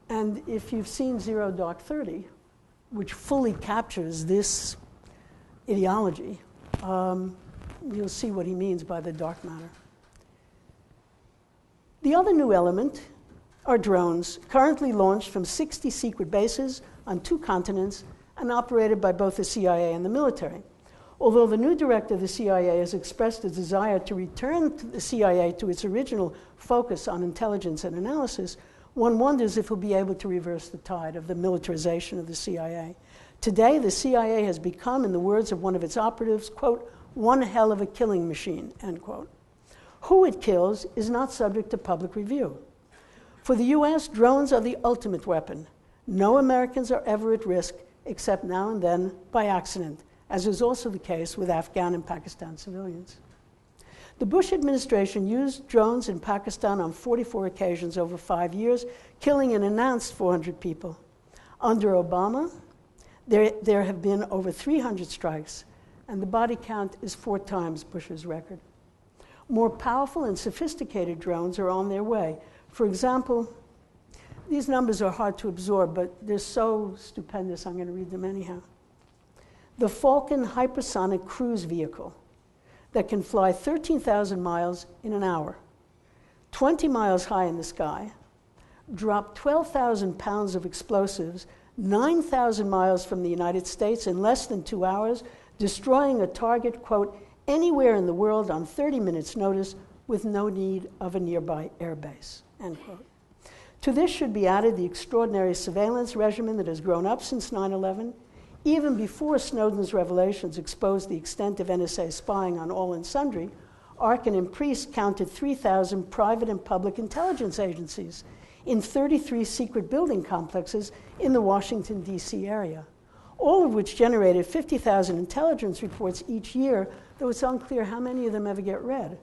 And if you've seen Zero Dark 30, which fully captures this ideology, you'll see what he means by the dark matter. The other new element are drones, currently launched from 60 secret bases on 2 continents and operated by both the CIA and the military. Although the new director of the CIA has expressed a desire to return the CIA to its original focus on intelligence and analysis, one wonders if he'll be able to reverse the tide of the militarization of the CIA. Today, the CIA has become, in the words of one of its operatives, quote, one hell of a killing machine, end quote. Who it kills is not subject to public review. For the US, drones are the ultimate weapon. No Americans are ever at risk, except now and then by accident, as is also the case with Afghan and Pakistan civilians. The Bush administration used drones in Pakistan on 44 occasions over 5 years, killing an announced 400 people. Under Obama, there have been over 300 strikes, and the body count is 4 times Bush's record. More powerful and sophisticated drones are on their way. For example, these numbers are hard to absorb, but they're so stupendous, I'm going to read them anyhow. The Falcon hypersonic cruise vehicle that can fly 13,000 miles in an hour, 20 miles high in the sky, drop 12,000 pounds of explosives 9,000 miles from the United States in less than 2 hours, destroying a target, quote, anywhere in the world on 30 minutes' notice with no need of a nearby airbase, end quote. To this should be added the extraordinary surveillance regimen that has grown up since 9/11. Even before Snowden's revelations exposed the extent of NSA spying on all and sundry, Arkin and Priest counted 3,000 private and public intelligence agencies in 33 secret building complexes in the Washington, D.C. area, all of which generated 50,000 intelligence reports each year, though it's unclear how many of them ever get read.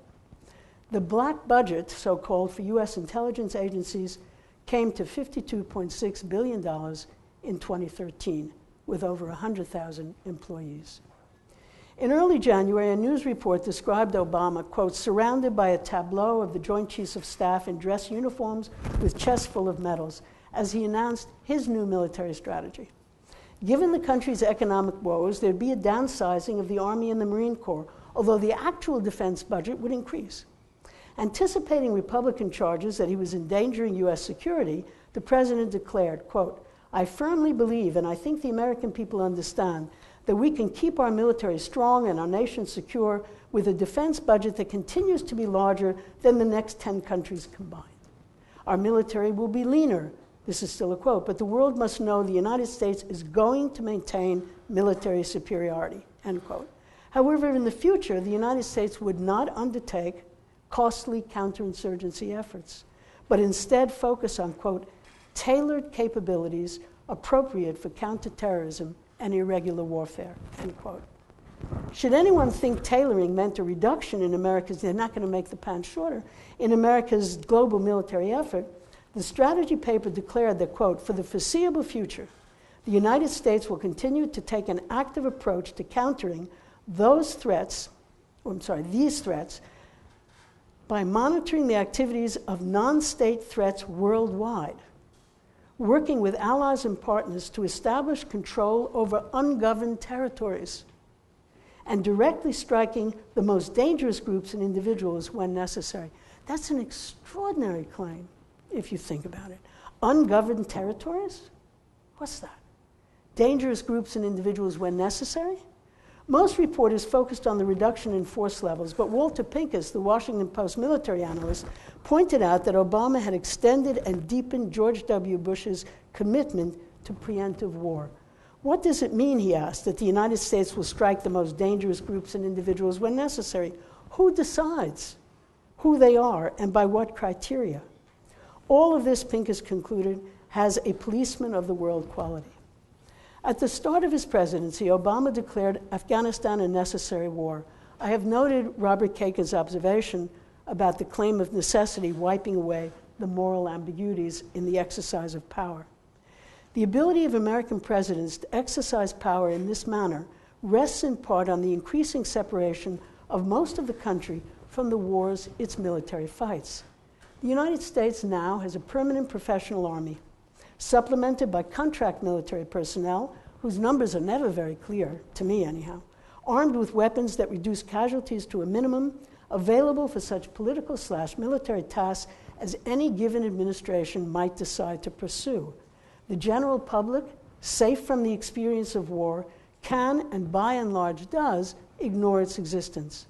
The black budget, so-called, for U.S. intelligence agencies came to $52.6 billion in 2013, with over 100,000 employees. In early January, a news report described Obama, quote, surrounded by a tableau of the Joint Chiefs of Staff in dress uniforms with chests full of medals, as he announced his new military strategy. Given the country's economic woes, there'd be a downsizing of the Army and the Marine Corps, although the actual defense budget would increase. Anticipating Republican charges that he was endangering U.S. security, the president declared, quote, I firmly believe, and I think the American people understand, that we can keep our military strong and our nation secure with a defense budget that continues to be larger than the next 10 countries combined. Our military will be leaner, this is still a quote, but the world must know the United States is going to maintain military superiority, end quote. However, in the future, the United States would not undertake costly counterinsurgency efforts, but instead focus on, quote, tailored capabilities appropriate for counterterrorism and irregular warfare, end quote. Should anyone think tailoring meant a reduction in America's, they're not going to make the pants shorter, in America's global military effort, the strategy paper declared that, quote, for the foreseeable future, the United States will continue to take an active approach to countering these threats by monitoring the activities of non-state threats worldwide, working with allies and partners to establish control over ungoverned territories, and directly striking the most dangerous groups and individuals when necessary. That's an extraordinary claim, if you think about it. Ungoverned territories? What's that? Dangerous groups and individuals when necessary? Most reporters focused on the reduction in force levels, but Walter Pincus, the Washington Post military analyst, pointed out that Obama had extended and deepened George W. Bush's commitment to preemptive war. What does it mean, he asked, that the United States will strike the most dangerous groups and individuals when necessary? Who decides who they are and by what criteria? All of this, Pincus concluded, has a policeman of the world quality. At the start of his presidency, Obama declared Afghanistan a necessary war. I have noted Robert Kagan's observation about the claim of necessity wiping away the moral ambiguities in the exercise of power. The ability of American presidents to exercise power in this manner rests in part on the increasing separation of most of the country from the wars its military fights. The United States now has a permanent professional army, supplemented by contract military personnel, whose numbers are never very clear, to me anyhow, armed with weapons that reduce casualties to a minimum, available for such political/military tasks as any given administration might decide to pursue. The general public, safe from the experience of war, can, and by and large does, ignore its existence.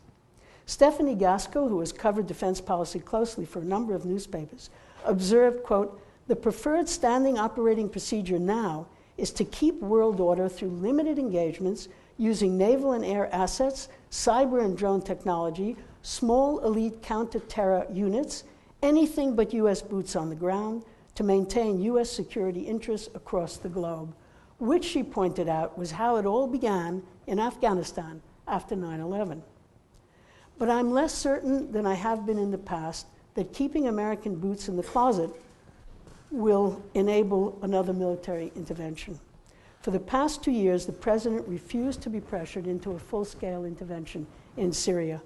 Stephanie Gaskell, who has covered defense policy closely for a number of newspapers, observed, quote, "The preferred standing operating procedure now is to keep world order through limited engagements using naval and air assets, cyber and drone technology, small elite counter-terror units, anything but U.S. boots on the ground, to maintain U.S. security interests across the globe," which, she pointed out, was how it all began in Afghanistan after 9/11. But I'm less certain than I have been in the past that keeping American boots in the closet will enable another military intervention. For the past 2 years, the president refused to be pressured into a full-scale intervention in Syria.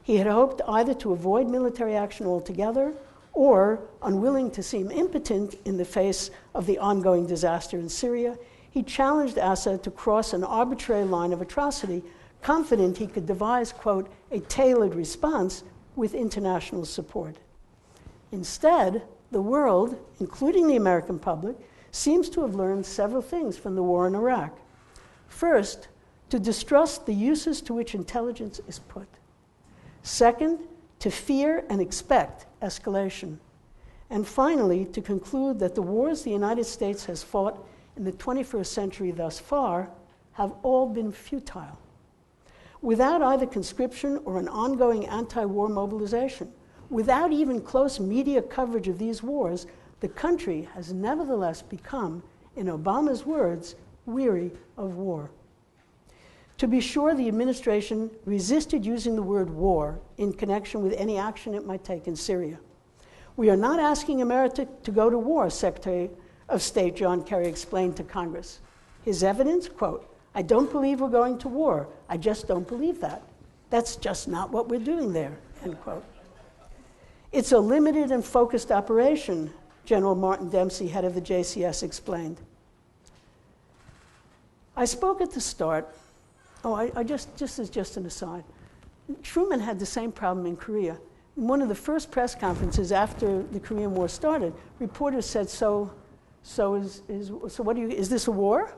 He had hoped either to avoid military action altogether or, unwilling to seem impotent in the face of the ongoing disaster in Syria, he challenged Assad to cross an arbitrary line of atrocity, confident he could devise, quote, "a tailored response with international support." Instead, the world, including the American public, seems to have learned several things from the war in Iraq. First, to distrust the uses to which intelligence is put. Second, to fear and expect escalation. And finally, to conclude that the wars the United States has fought in the 21st century thus far have all been futile. Without either conscription or an ongoing anti-war mobilization, without even close media coverage of these wars, the country has nevertheless become, in Obama's words, weary of war. To be sure, the administration resisted using the word war in connection with any action it might take in Syria. "We are not asking America to go to war," Secretary of State John Kerry explained to Congress. His evidence, quote, "I don't believe we're going to war. I just don't believe that. That's just not what we're doing there," end quote. "It's a limited and focused operation," General Martin Dempsey, head of the JCS, explained. I spoke at the start. This is just an aside. Truman had the same problem in Korea. In one of the first press conferences after the Korean War started, reporters said, "So what do you? Is this a war?"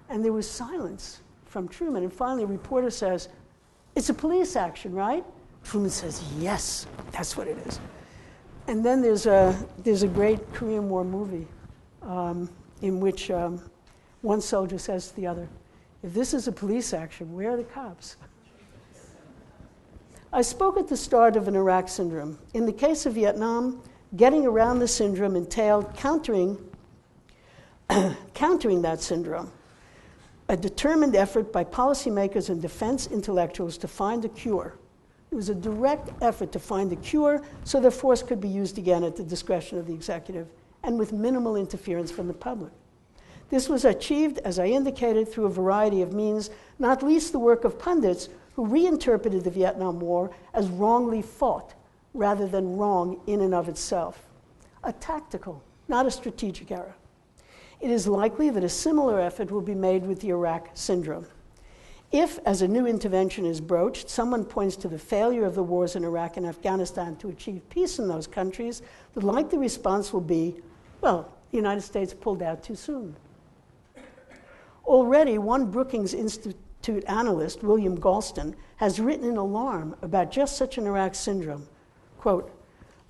And there was silence from Truman. And finally, a reporter says, "It's a police action, right?" Truman says, "Yes, that's what it is." And then there's a great Korean War movie in which one soldier says to the other, "If this is a police action, where are the cops?" I spoke at the start of an Iraq syndrome. In the case of Vietnam, getting around the syndrome entailed countering that syndrome, a determined effort by policymakers and defense intellectuals to find a cure. It was a direct effort to find a cure so the force could be used again at the discretion of the executive and with minimal interference from the public. This was achieved, as I indicated, through a variety of means, not least the work of pundits who reinterpreted the Vietnam War as wrongly fought rather than wrong in and of itself. A tactical, not a strategic error. It is likely that a similar effort will be made with the Iraq syndrome. If, as a new intervention is broached, someone points to the failure of the wars in Iraq and Afghanistan to achieve peace in those countries, the likely response will be, well, the United States pulled out too soon. Already, one Brookings Institute analyst, William Galston, has written an alarm about just such an Iraq syndrome. Quote,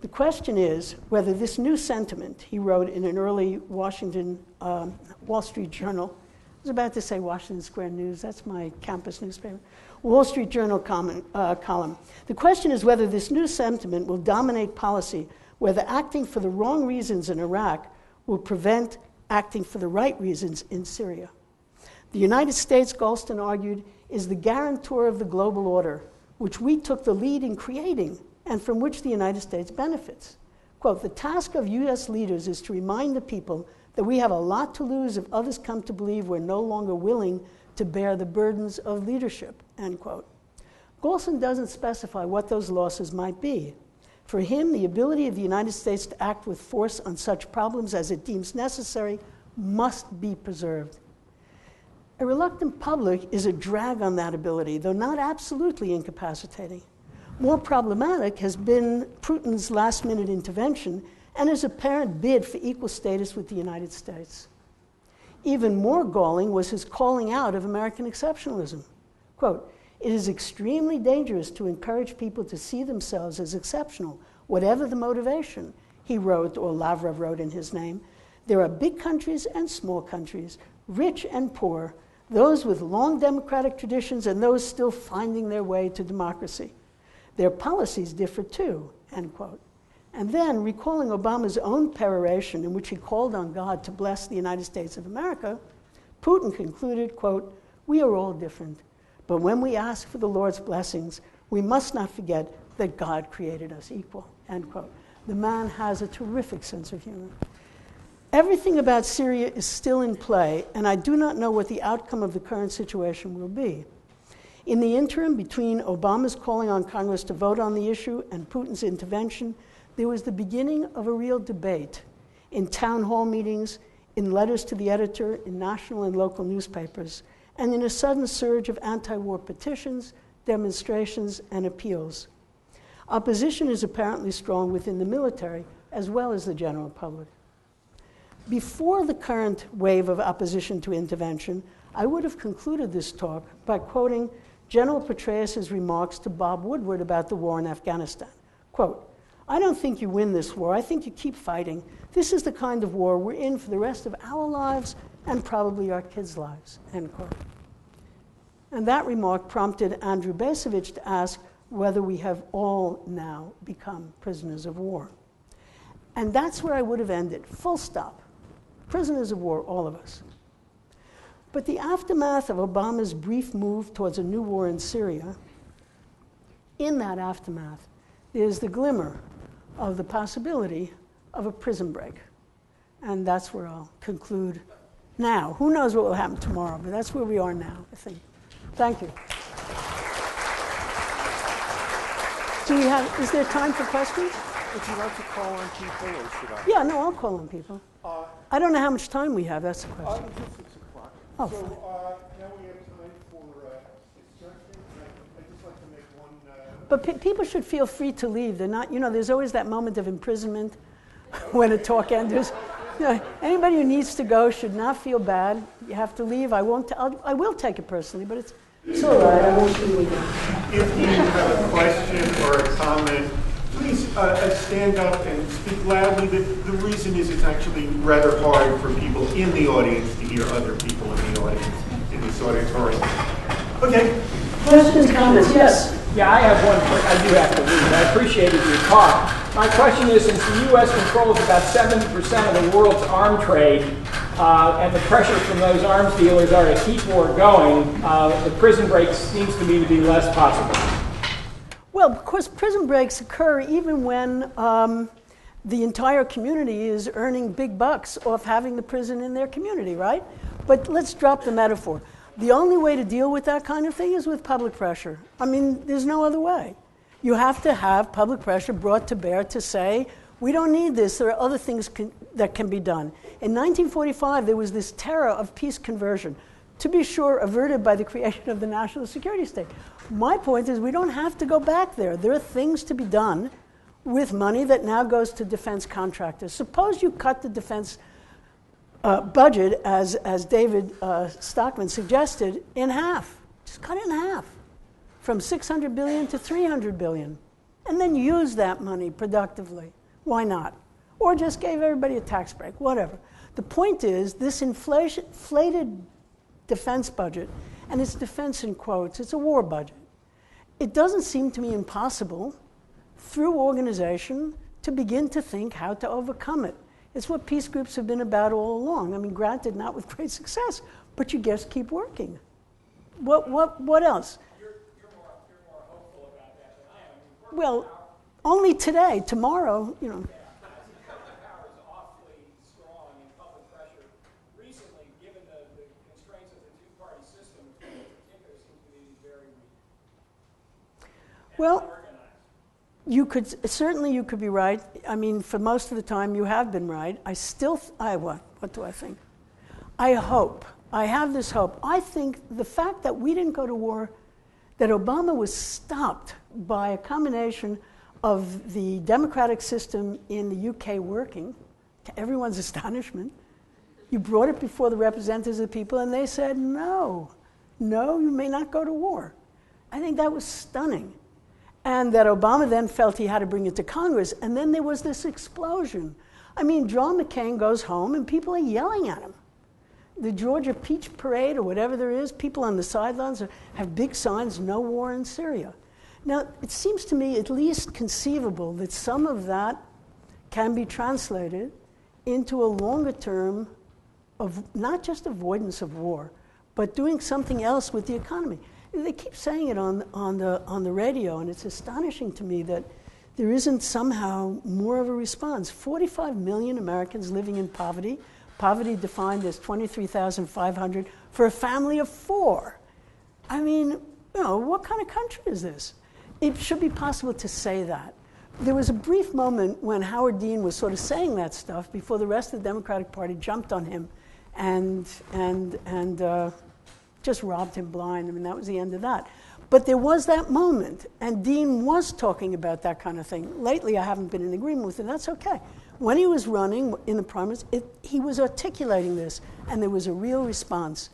"The question is whether this new sentiment," he wrote in an early Wall Street Journal, I was about to say Washington Square News, that's my campus newspaper, Wall Street Journal column. "The question is whether this new sentiment will dominate policy, whether acting for the wrong reasons in Iraq will prevent acting for the right reasons in Syria. The United States," Galston argued, "is the guarantor of the global order, which we took the lead in creating and from which the United States benefits. Quote, the task of U.S. leaders is to remind the people that we have a lot to lose if others come to believe we're no longer willing to bear the burdens of leadership," end quote. Galston doesn't specify what those losses might be. For him, the ability of the United States to act with force on such problems as it deems necessary must be preserved. A reluctant public is a drag on that ability, though not absolutely incapacitating. More problematic has been Putin's last-minute intervention and his apparent bid for equal status with the United States. Even more galling was his calling out of American exceptionalism. Quote, "It is extremely dangerous to encourage people to see themselves as exceptional, whatever the motivation," he wrote, or Lavrov wrote in his name. "There are big countries and small countries, rich and poor, those with long democratic traditions and those still finding their way to democracy. Their policies differ too," end quote. And then, recalling Obama's own peroration in which he called on God to bless the United States of America, Putin concluded, quote, "We are all different, but when we ask for the Lord's blessings, we must not forget that God created us equal," end quote. The man has a terrific sense of humor. Everything about Syria is still in play, and I do not know what the outcome of the current situation will be. In the interim, between Obama's calling on Congress to vote on the issue and Putin's intervention, there was the beginning of a real debate in town hall meetings, in letters to the editor, in national and local newspapers, and in a sudden surge of anti-war petitions, demonstrations, and appeals. Opposition is apparently strong within the military as well as the general public. Before the current wave of opposition to intervention, I would have concluded this talk by quoting General Petraeus' remarks to Bob Woodward about the war in Afghanistan. Quote, "I don't think you win this war. I think you keep fighting. This is the kind of war we're in for the rest of our lives and probably our kids' lives," end quote. And that remark prompted Andrew Basevich to ask whether we have all now become prisoners of war. And that's where I would have ended, full stop. Prisoners of war, all of us. But the aftermath of Obama's brief move towards a new war in Syria, in that aftermath, there's the glimmer of the possibility of a prison break. And that's where I'll conclude now. Who knows what will happen tomorrow, but that's where we are now, I think. Thank you. Is there time for questions? Would you like to call on people, or should I? Yeah, no, I'll call on people. I don't know how much time we have, that's the question. Until 6 o'clock. Oh, So fine. now we have time for discussion. I'd just like to make one. But people should feel free to leave. They're not, there's always that moment of imprisonment when a talk ends. Anybody who needs to go should not feel bad. You have to leave. I will take it personally, but it's all right. I won't leave. If you have a question or a comment, please stand up and speak loudly. The reason is it's actually rather hard for people in the audience to hear other people in the audience, in this auditorium. Okay. Questions, comments? Yes. Yeah, I have one. I do have to leave. I appreciated your talk. My question is, since the U.S. controls about 70% of the world's arms trade, and the pressure from those arms dealers are to keep war going, the prison break seems to me to be less possible. Well, of course, prison breaks occur even when the entire community is earning big bucks off having the prison in their community, right? But let's drop the metaphor. The only way to deal with that kind of thing is with public pressure. I mean, there's no other way. You have to have public pressure brought to bear to say, we don't need this, there are other things that can be done. In 1945, there was this terror of peace conversion, to be sure averted by the creation of the national security state. My point is we don't have to go back there. There are things to be done with money that now goes to defense contractors. Suppose you cut the defense budget, as David Stockman suggested, in half. Just cut it in half, from $600 billion to $300 billion, and then use that money productively. Why not? Or just gave everybody a tax break, whatever. The point is, this inflated defense budget, and it's defense in quotes, it's a war budget. It doesn't seem to me impossible, through organization, to begin to think how to overcome it. It's what peace groups have been about all along. I mean, granted, not with great success, but you just keep working. What else? You're more hopeful about that than I am. Well, only today. Tomorrow, Yeah, public power is awfully strong in public pressure. Recently, given the constraints of the two-party system, in particular, seems to be very weak. well, you could be right. I mean, for most of the time, you have been right. What do I think? I hope. I have this hope. I think the fact that we didn't go to war, that Obama was stopped by a combination of the democratic system in the UK working, to everyone's astonishment. You brought it before the representatives of the people, and they said, no, you may not go to war. I think that was stunning. And that Obama then felt he had to bring it to Congress, and then there was this explosion. I mean, John McCain goes home, and people are yelling at him. The Georgia Peach Parade, or whatever there is, people on the sidelines have big signs, no war in Syria. Now, it seems to me at least conceivable that some of that can be translated into a longer term of not just avoidance of war, but doing something else with the economy. They keep saying it on the radio, and it's astonishing to me that there isn't somehow more of a response. 45 million Americans living in poverty, poverty defined as $23,500 for a family of 4. I mean, what kind of country is this? It should be possible to say that. There was a brief moment when Howard Dean was sort of saying that stuff before the rest of the Democratic Party jumped on him and just robbed him blind. I mean, that was the end of that. But there was that moment, and Dean was talking about that kind of thing. Lately, I haven't been in agreement with him. That's okay. When he was running in the primaries, he was articulating this, and there was a real response.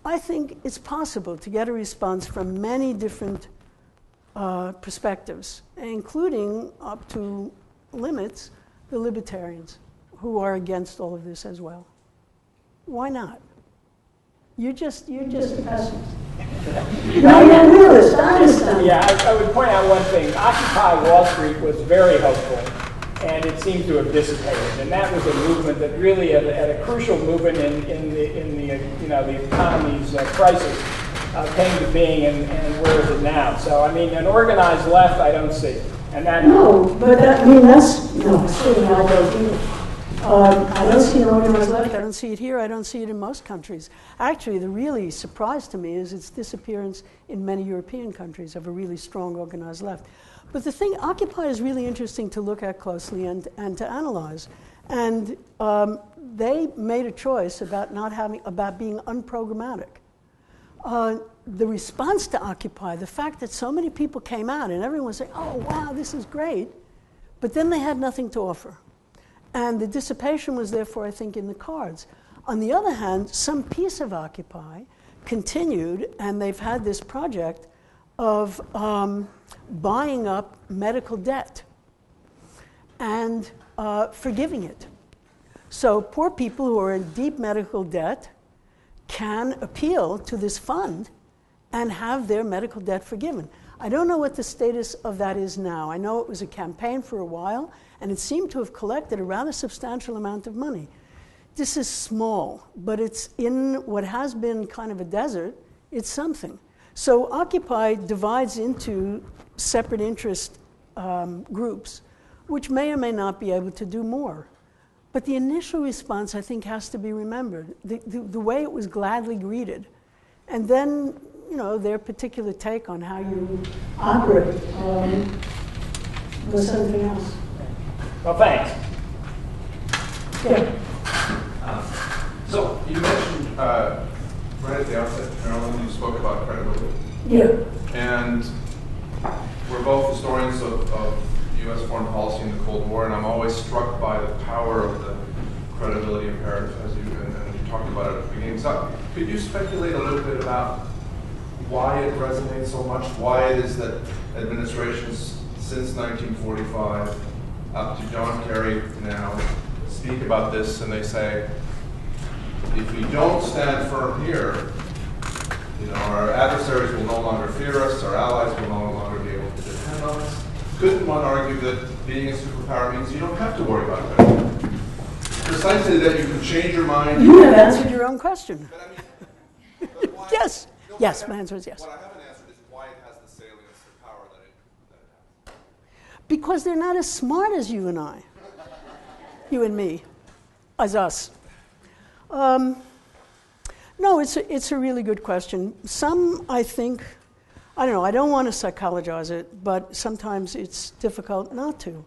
I think it's possible to get a response from many different perspectives, including up to limits, the libertarians, who are against all of this as well. Why not? You're just a pessimist. No, you're a realist. I understand. Yeah, I would point out one thing. Occupy Wall Street was very hopeful, and it seems to have dissipated. And that was a movement that really, at a crucial movement in the economy's crisis, came to being, and where is it now? So, I mean, an organized left, I don't see. And that certainly I don't either. I don't see an organized left. I don't see it here. I don't see it in most countries. Actually, the really surprise to me is its disappearance in many European countries of a really strong organized left. But the thing, Occupy is really interesting to look at closely and to analyze. And they made a choice about being unprogrammatic. The response to Occupy, the fact that so many people came out and everyone was saying, oh, wow, this is great, but then they had nothing to offer. And the dissipation was therefore, I think, in the cards. On the other hand, some piece of Occupy continued, and they've had this project of buying up medical debt and forgiving it. So poor people who are in deep medical debt can appeal to this fund and have their medical debt forgiven. I don't know what the status of that is now. I know it was a campaign for a while, and it seemed to have collected a rather substantial amount of money. This is small, but it's in what has been kind of a desert. It's something. So Occupy divides into separate interest groups, which may or may not be able to do more. But the initial response, I think, has to be remembered. The way it was gladly greeted. And then, their particular take on how you operate was something else. Well, thanks. Yeah. So you mentioned right at the outset, Marilyn, you spoke about credibility. Yeah. And we're both historians of U.S. foreign policy in the Cold War, and I'm always struck by the power of the credibility imperative, as you talked about it at the beginning. So could you speculate a little bit about why it resonates so much, why it is that administrations since 1945 up to John Kerry now speak about this, and they say, if we don't stand firm here, our adversaries will no longer fear us, our allies will no longer be able to depend on us. Couldn't one argue that being a superpower means you don't have to worry about it? Precisely that you can change your mind. You have answered your own question. But why, Yes. Yes, my answer is yes. What I haven't answered is why it has the salience, the power that it has. Because they're not as smart as you and I. You and me. As us. No, it's a really good question. Some, I think, I don't know, I don't want to psychologize it, but sometimes it's difficult not to.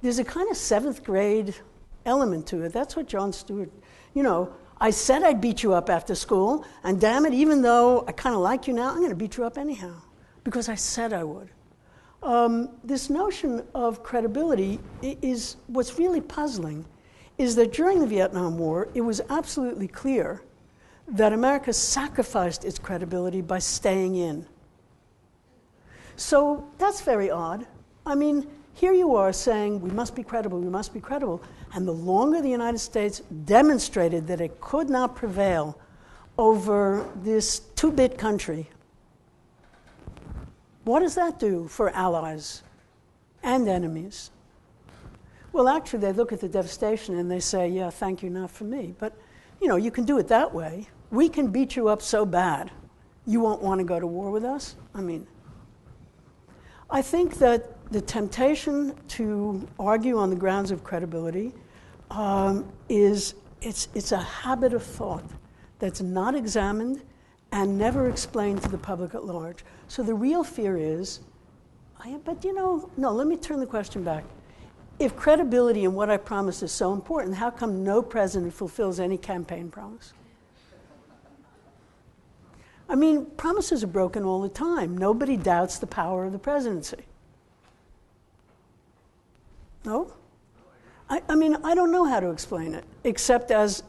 There's a kind of 7th grade element to it. That's what Jon Stewart, I said I'd beat you up after school, and damn it, even though I kind of like you now, I'm going to beat you up anyhow. because I said I would. This notion of credibility is what's really puzzling, is that during the Vietnam War, it was absolutely clear that America sacrificed its credibility by staying in. So that's very odd. I mean, here you are saying, we must be credible, we must be credible. And the longer the United States demonstrated that it could not prevail over this two-bit country, what does that do for allies and enemies? Well, actually, they look at the devastation and they say, yeah, thank you, not for me. But, you know, you can do it that way. We can beat you up so bad, you won't want to go to war with us? I mean, I think that the temptation to argue on the grounds of credibility it's a habit of thought that's not examined and never explained to the public at large. So the real fear is, but you know, no, let me turn the question back. If credibility in what I promise is so important, how come no president fulfills any campaign promise? I mean, promises are broken all the time. Nobody doubts the power of the presidency. No? I mean, I don't know how to explain it, except as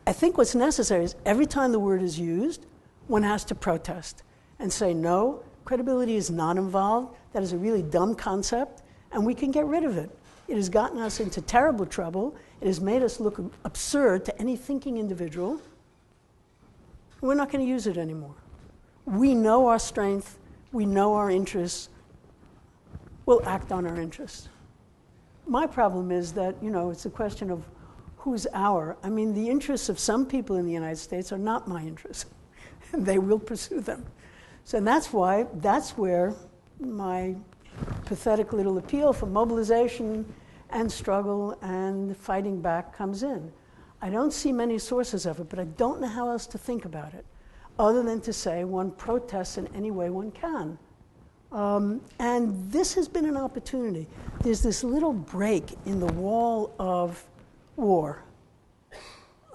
I think what's necessary is every time the word is used, one has to protest and say, no, credibility is not involved. That is a really dumb concept, and we can get rid of it. It has gotten us into terrible trouble. It has made us look absurd to any thinking individual. We're not going to use it anymore. We know our strength. We know our interests. We'll act on our interests. My problem is that, you know, it's a question of who's our. I mean, the interests of some people in the United States are not my interests, and they will pursue them. So that's where my pathetic little appeal for mobilization and struggle and fighting back comes in. I don't see many sources of it, but I don't know how else to think about it, other than to say one protests in any way one can. And this has been an opportunity. There's this little break in the wall of war.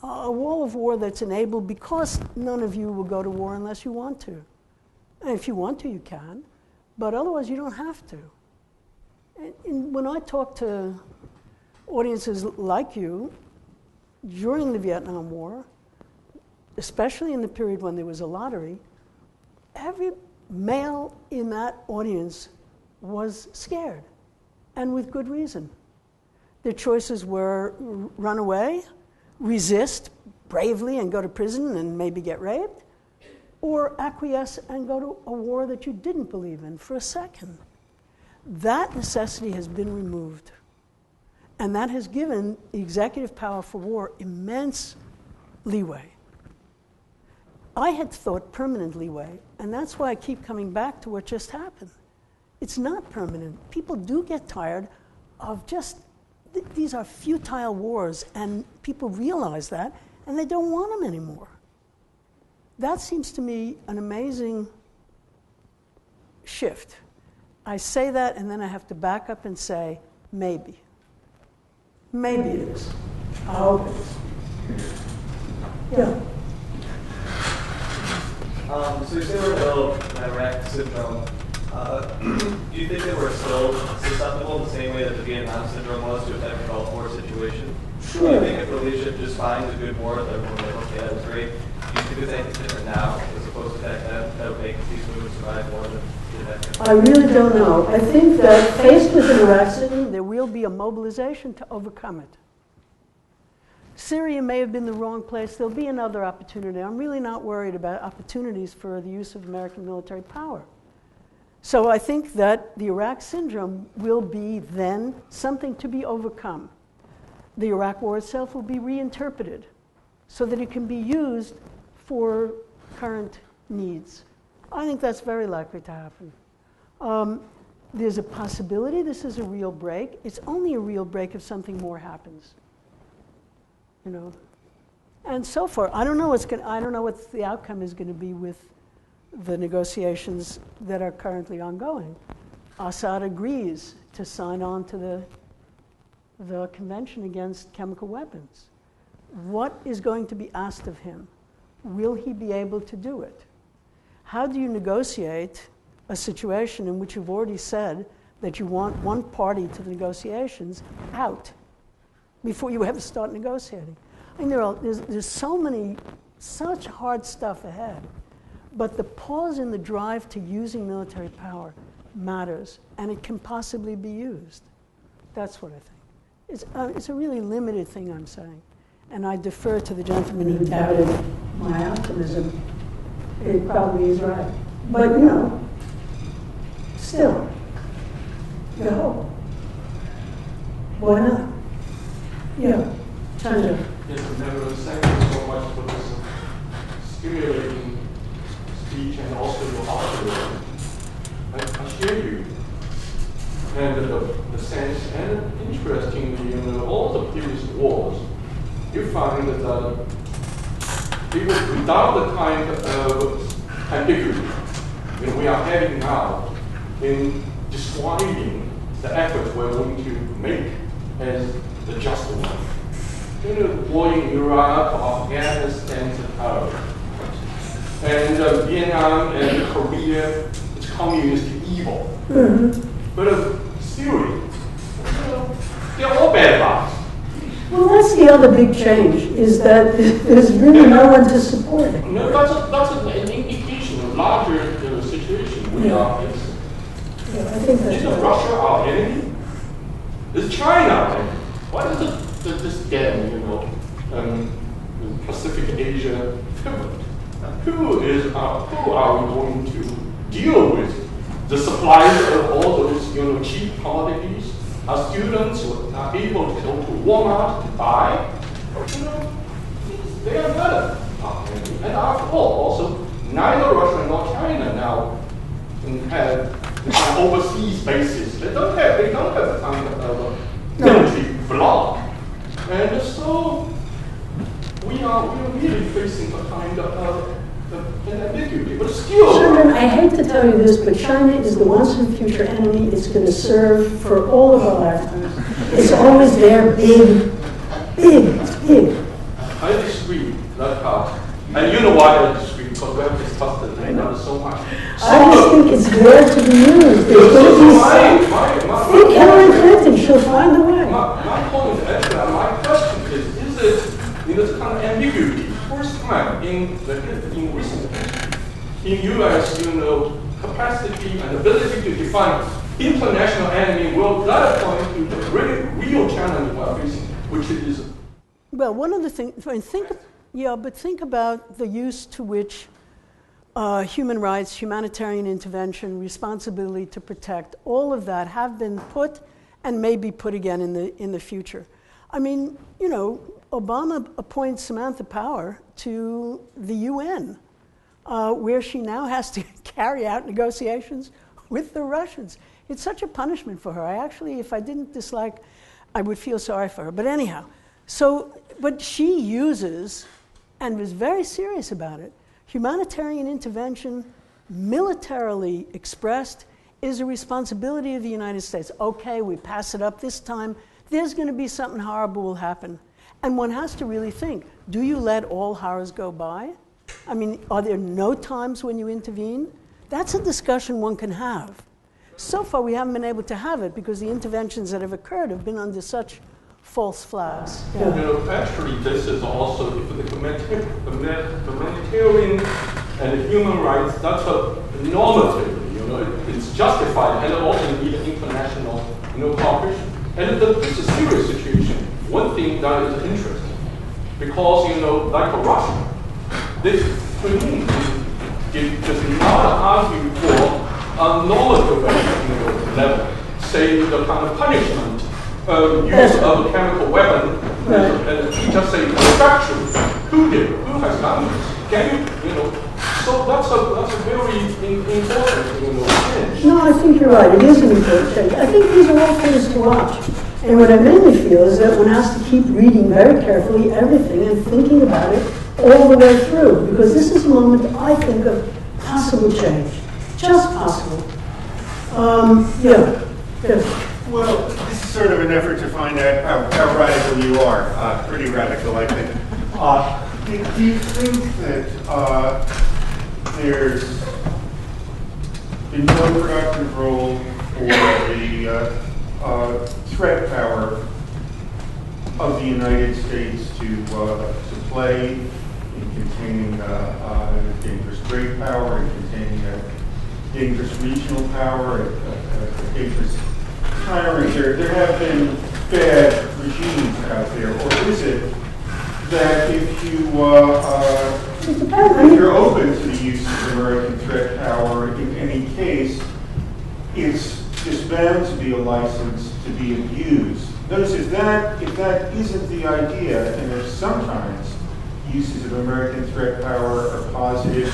A wall of war that's enabled because none of you will go to war unless you want to. And if you want to, you can, but otherwise you don't have to. And when I talk to audiences like you during the Vietnam War, especially in the period when there was a lottery, every male in that audience was scared, and with good reason. Their choices were run away, resist bravely and go to prison and maybe get raped, or acquiesce and go to a war that you didn't believe in for a second. That necessity has been removed, and that has given the executive power for war immense leeway. I had thought permanent leeway, and that's why I keep coming back to what just happened. It's not permanent. People do get tired of these are futile wars, and people realize that, and they don't want them anymore. That seems to me an amazing shift. I say that, and then I have to back up and say, maybe. Maybe it is. I hope it is. Yeah. So you say we're ill of Iraq syndrome. Do you think that we're still susceptible in the same way that the Vietnam syndrome was to a type of Gulf War situation? Sure. Do you think if the leadership just finds a good war that everyone's like, okay, that was great, do you think there's anything different now as opposed to back then that would make these movements survive more than that? I really don't know. I think that faced with an Iraq syndrome, there will be a mobilization to overcome it. Syria may have been the wrong place. There'll be another opportunity. I'm really not worried about opportunities for the use of American military power. So I think that the Iraq syndrome will be then something to be overcome. The Iraq war itself will be reinterpreted so that it can be used for current needs. I think that's very likely to happen. There's a possibility this is a real break. It's only a real break if something more happens. You know, and so far, I don't know what the outcome is going to be with the negotiations that are currently ongoing. Assad agrees to sign on to the Convention Against Chemical Weapons. What is going to be asked of him? Will he be able to do it? How do you negotiate a situation in which you've already said that you want one party to the negotiations out before you ever start negotiating. I mean, there's such hard stuff ahead, but the pause in the drive to using military power matters, and it can possibly be used. That's what I think. It's a really limited thing I'm saying, and I defer to the gentleman who doubted my optimism. It probably is right, but still, you hope. Why not? Yeah, Chandra. Yes, Marilyn, thank you so much for this stimulating speech and also your optimism. I share you. And the sense and interestingly, all the previous wars, you find that even without the kind of ambiguity we are having now in describing the efforts we're going to make as the just one. War in Iraq, Afghanistan, and Vietnam and Korea, it's communist evil. Mm-hmm. But Syria, they're all bad guys. Well, that's the other big change, is that there's really no one to support it. No, that's an indication of larger situation we are facing. Yeah, I think that's Isn't Russia our enemy? Is China our enemy? What is this damn, Pacific Asia pivot? Who are we going to deal with? The suppliers of all those, cheap commodities? Our students are able to go to Walmart to buy. They are not our enemy. And after all, also, neither Russia nor China now have overseas bases. They don't have a kind of military bloc. And so we are really facing a kind of an ambiguity, but still. Sherman, I hate to tell you this, but China is the once and future enemy. It's going to serve for all of our lifetimes. It's always there, big. I disagree that part. And you know why I disagree, because we have discussed it together so much. I just think it's there to be used. There's going to be think Hillary Clinton, she'll find a way. My point, actually, my question is it this kind of ambiguity? First time in recent history, in U.S., capacity and ability to define international enemy will that point to the really real challenge we are facing, which is. Well, one of the things, think about the use to which human rights, humanitarian intervention, responsibility to protect, all of that have been put and may be put again in the future. I mean, Obama appoints Samantha Power to the UN, where she now has to carry out negotiations with the Russians. It's such a punishment for her. I actually, if I didn't dislike, I would feel sorry for her. But anyhow, but she uses, and was very serious about it, humanitarian intervention, militarily expressed, is a responsibility of the United States. Okay, we pass it up this time. There's going to be something horrible will happen. And one has to really think, do you let all horrors go by? I mean, are there no times when you intervene? That's a discussion one can have. So far, we haven't been able to have it because the interventions that have occurred have been under such false flags. Yeah. Actually, this is also the humanitarian and human rights. That's a normative. It's justified, and it also needs international, cooperation. And this is a serious situation. One thing that is interesting, because like Russia, this does not argue for a normative level, say the kind of punishment, use of a chemical weapon, and he just say structure. Who has done this? Can you, so that's a very important change. No, I think you're right. It is an important change. I think these are all things to watch. And what I mainly feel is that one has to keep reading very carefully everything and thinking about it all the way through, because this is a moment, I think, of possible change. Just possible. Well, this is sort of an effort to find out how radical you are. Pretty radical, I think. Do you think that there's been no productive role for the threat power of the United States to play in containing dangerous great power, in containing dangerous regional power, dangerous tyrant. There have been bad regimes out there, or is it that if you're open to the use of American threat power in any case, it's just bound to be a license to be abused? Notice if that isn't the idea, and if sometimes uses of American threat power are positive,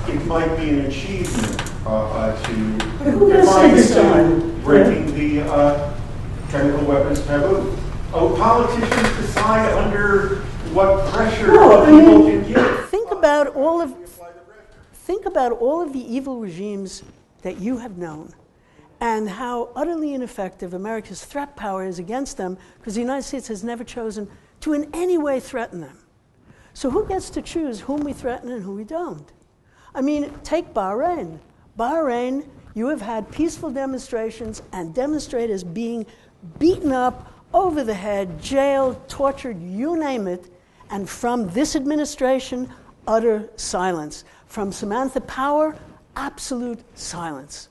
it might be an achievement to breaking the chemical weapons taboo. Oh, politicians decide under what pressure people can give. Think about all of the evil regimes that you have known and how utterly ineffective America's threat power is against them, because the United States has never chosen to in any way threaten them. So who gets to choose whom we threaten and who we don't? I mean, take Bahrain. Bahrain, you have had peaceful demonstrations and demonstrators being beaten up over the head, jailed, tortured, you name it, and from this administration, utter silence. From Samantha Power, absolute silence.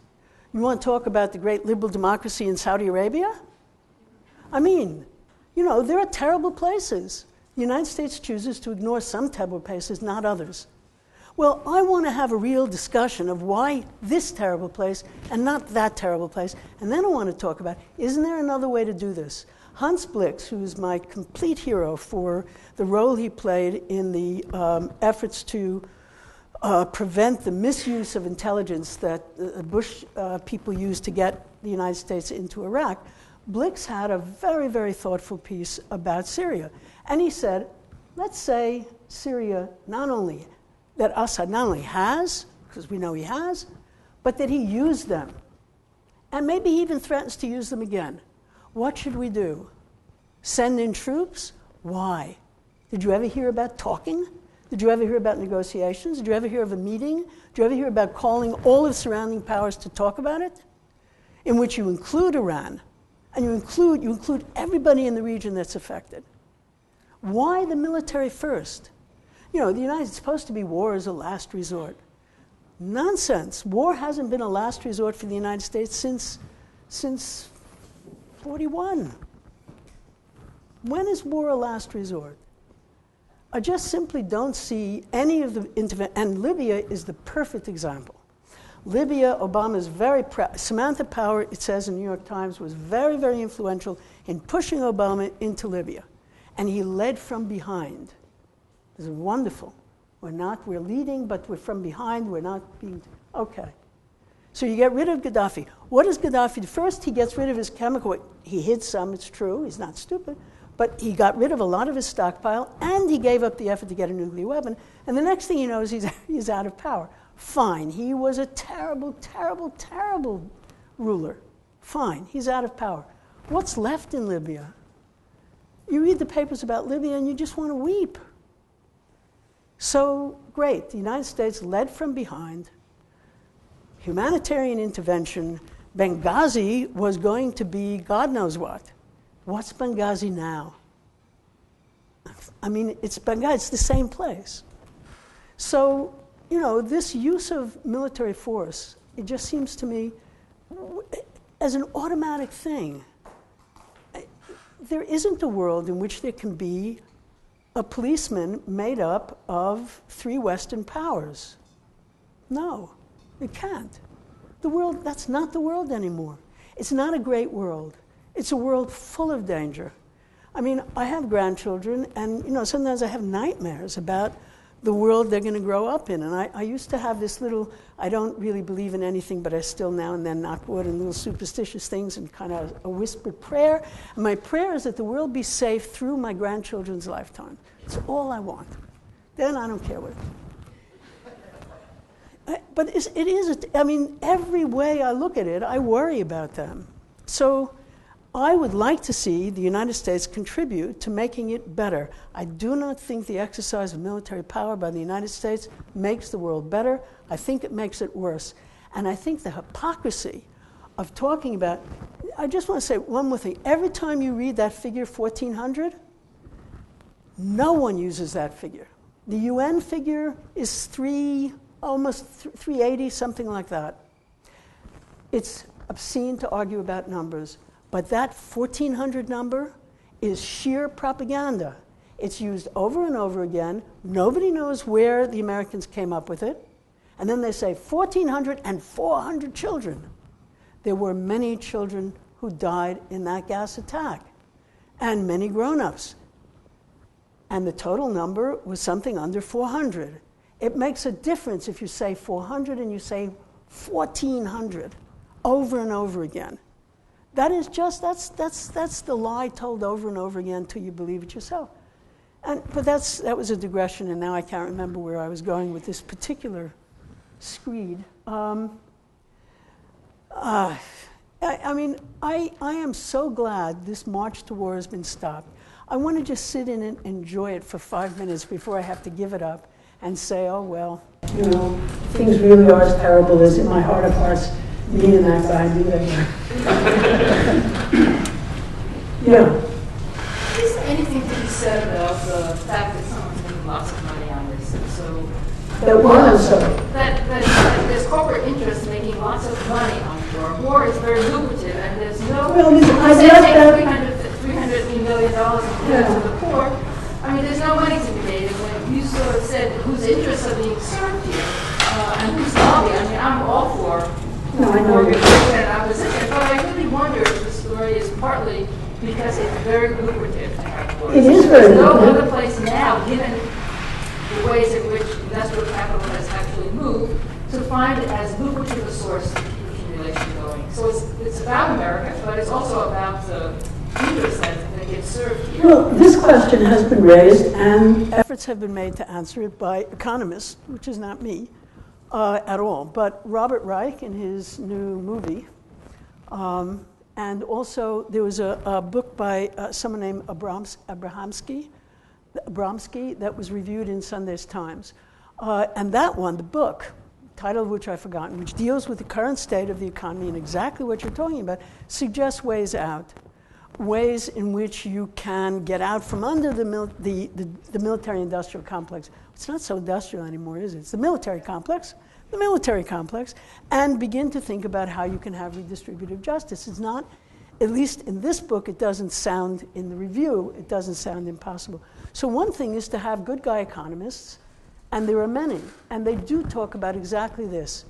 You want to talk about the great liberal democracy in Saudi Arabia? I mean, you know, there are terrible places. The United States chooses to ignore some terrible places, not others. Well, I want to have a real discussion of why this terrible place and not that terrible place. And then I want to talk about, isn't there another way to do this? Hans Blix, who's my complete hero for the role he played in the efforts to prevent the misuse of intelligence that Bush people used to get the United States into Iraq, Blix had a very, very thoughtful piece about Syria. And he said, let's say Syria that Assad not only has, because we know he has, but that he used them. And maybe he even threatens to use them again. What should we do? Send in troops? Why? Did you ever hear about talking? Did you ever hear about negotiations? Did you ever hear of a meeting? Did you ever hear about calling all of the surrounding powers to talk about it? In which you include Iran, and you include everybody in the region that's affected. Why the military first? You know, the United States is supposed to be war as a last resort. Nonsense. War hasn't been a last resort for the United States since 41. When is war a last resort? I just simply don't see any of the intervention, and Libya is the perfect example. Libya, Obama is very proud. Samantha Power, it says in the New York Times, was very, very influential in pushing Obama into Libya. And he led from behind. This is wonderful. We're leading, but we're from behind. We're not being, okay. So you get rid of Gaddafi. What does Gaddafi do? First, he gets rid of his chemical. He hid some, it's true. He's not stupid. But he got rid of a lot of his stockpile, and he gave up the effort to get a nuclear weapon. And the next thing he knows, he's out of power. Fine. He was a terrible, terrible, terrible ruler. Fine. He's out of power. What's left in Libya? You read the papers about Libya, and you just want to weep. So, great. The United States led from behind. Humanitarian intervention. Benghazi was going to be God knows what. What's Benghazi now? I mean, it's Benghazi. It's the same place. So, you know, this use of military force, it just seems to me as an automatic thing. There isn't a world in which there can be a policeman made up of 3 Western powers. No, it can't. The world, that's not the world anymore. It's not a great world. It's a world full of danger. I mean, I have grandchildren, and you know, sometimes I have nightmares about the world they're going to grow up in. And I used to have this little, I don't really believe in anything, but I still now and then knock wood and little superstitious things and kind of a whispered prayer. And my prayer is that the world be safe through my grandchildren's lifetime. It's all I want. Then I don't care what. But it is, I mean, every way I look at it, I worry about them. So I would like to see the United States contribute to making it better. I do not think the exercise of military power by the United States makes the world better. I think it makes it worse. And I think the hypocrisy of talking about, I just want to say one more thing. Every time you read that figure, 1,400, no one uses that figure. The UN figure is almost 380, something like that. It's obscene to argue about numbers, but that 1,400 number is sheer propaganda. It's used over and over again. Nobody knows where the Americans came up with it. And then they say 1,400 and 400 children. There were many children who died in that gas attack, and many grown-ups. And the total number was something under 400. It makes a difference if you say 400 and you say 1,400 over and over again. That is just, that's the lie told over and over again until you believe it yourself. But that was a digression, and now I can't remember where I was going with this particular screed. I am so glad this march to war has been stopped. I want to just sit in and enjoy it for 5 minutes before I have to give it up and say, oh, well, things really are as terrible as in my heart of hearts, me and that guy do that. Yeah. Is there anything to be said about the fact that someone's making lots of money on this? So that there's corporate interests making lots of money on war. War is very lucrative, and there's no $300 million to the poor. I mean, there's no money to be made. And when you sort of said whose interests are being served here and whose lobby, I mean, I'm all for organization and opposition, but I really wonder if the story is partly because it's very lucrative to have wars. It is very lucrative. There's no other place now, given the ways in which industrial capital has actually moved, to find it as lucrative a source to keep accumulation going. So it's about America, but it's also about the interests that get served here. Well, this question has been raised, and efforts have been made to answer it by economists, which is not me at all, but Robert Reich in his new movie. And also, there was a book by someone named Abramsky that was reviewed in Sunday's Times. And that one, the book, title of which I've forgotten, which deals with the current state of the economy and exactly what you're talking about, suggests ways out, ways in which you can get out from under the military-industrial complex. It's not so industrial anymore, is it? It's the military complex, and begin to think about how you can have redistributive justice. It's not, at least in this book, it doesn't sound, in the review, it doesn't sound impossible. So one thing is to have good guy economists, and there are many, and they do talk about exactly this.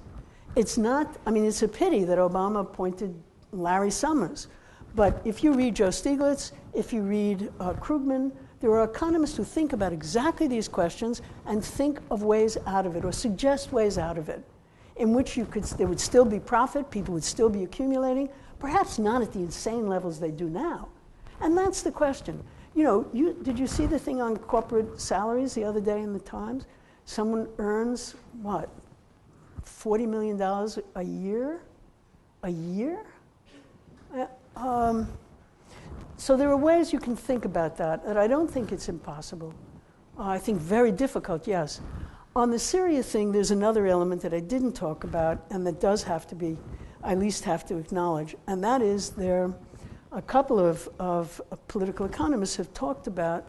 It's not, I mean, it's a pity that Obama appointed Larry Summers, but if you read Joe Stiglitz, if you read Krugman, there are economists who think about exactly these questions and think of ways out of it, or suggest ways out of it, in which there would still be profit, people would still be accumulating, perhaps not at the insane levels they do now. And that's the question. Did you see the thing on corporate salaries the other day in the Times? Someone earns, what, $40 million a year? A year? So there are ways you can think about that, and I don't think it's impossible. I think very difficult, yes. On the Syria thing, there's another element that I didn't talk about, and that does have to be, I at least have to acknowledge, and that is a couple of political economists have talked about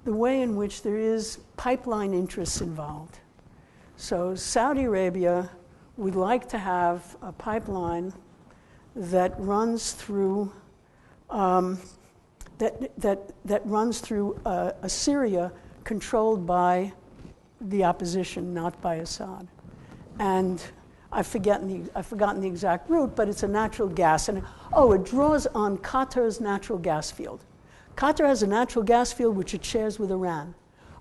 the way in which there is pipeline interests involved. So Saudi Arabia would like to have a pipeline that runs through that runs through a Syria controlled by the opposition, not by Assad. And I've forgotten the exact route, but it's a natural gas. And it draws on Qatar's natural gas field. Qatar has a natural gas field which it shares with Iran.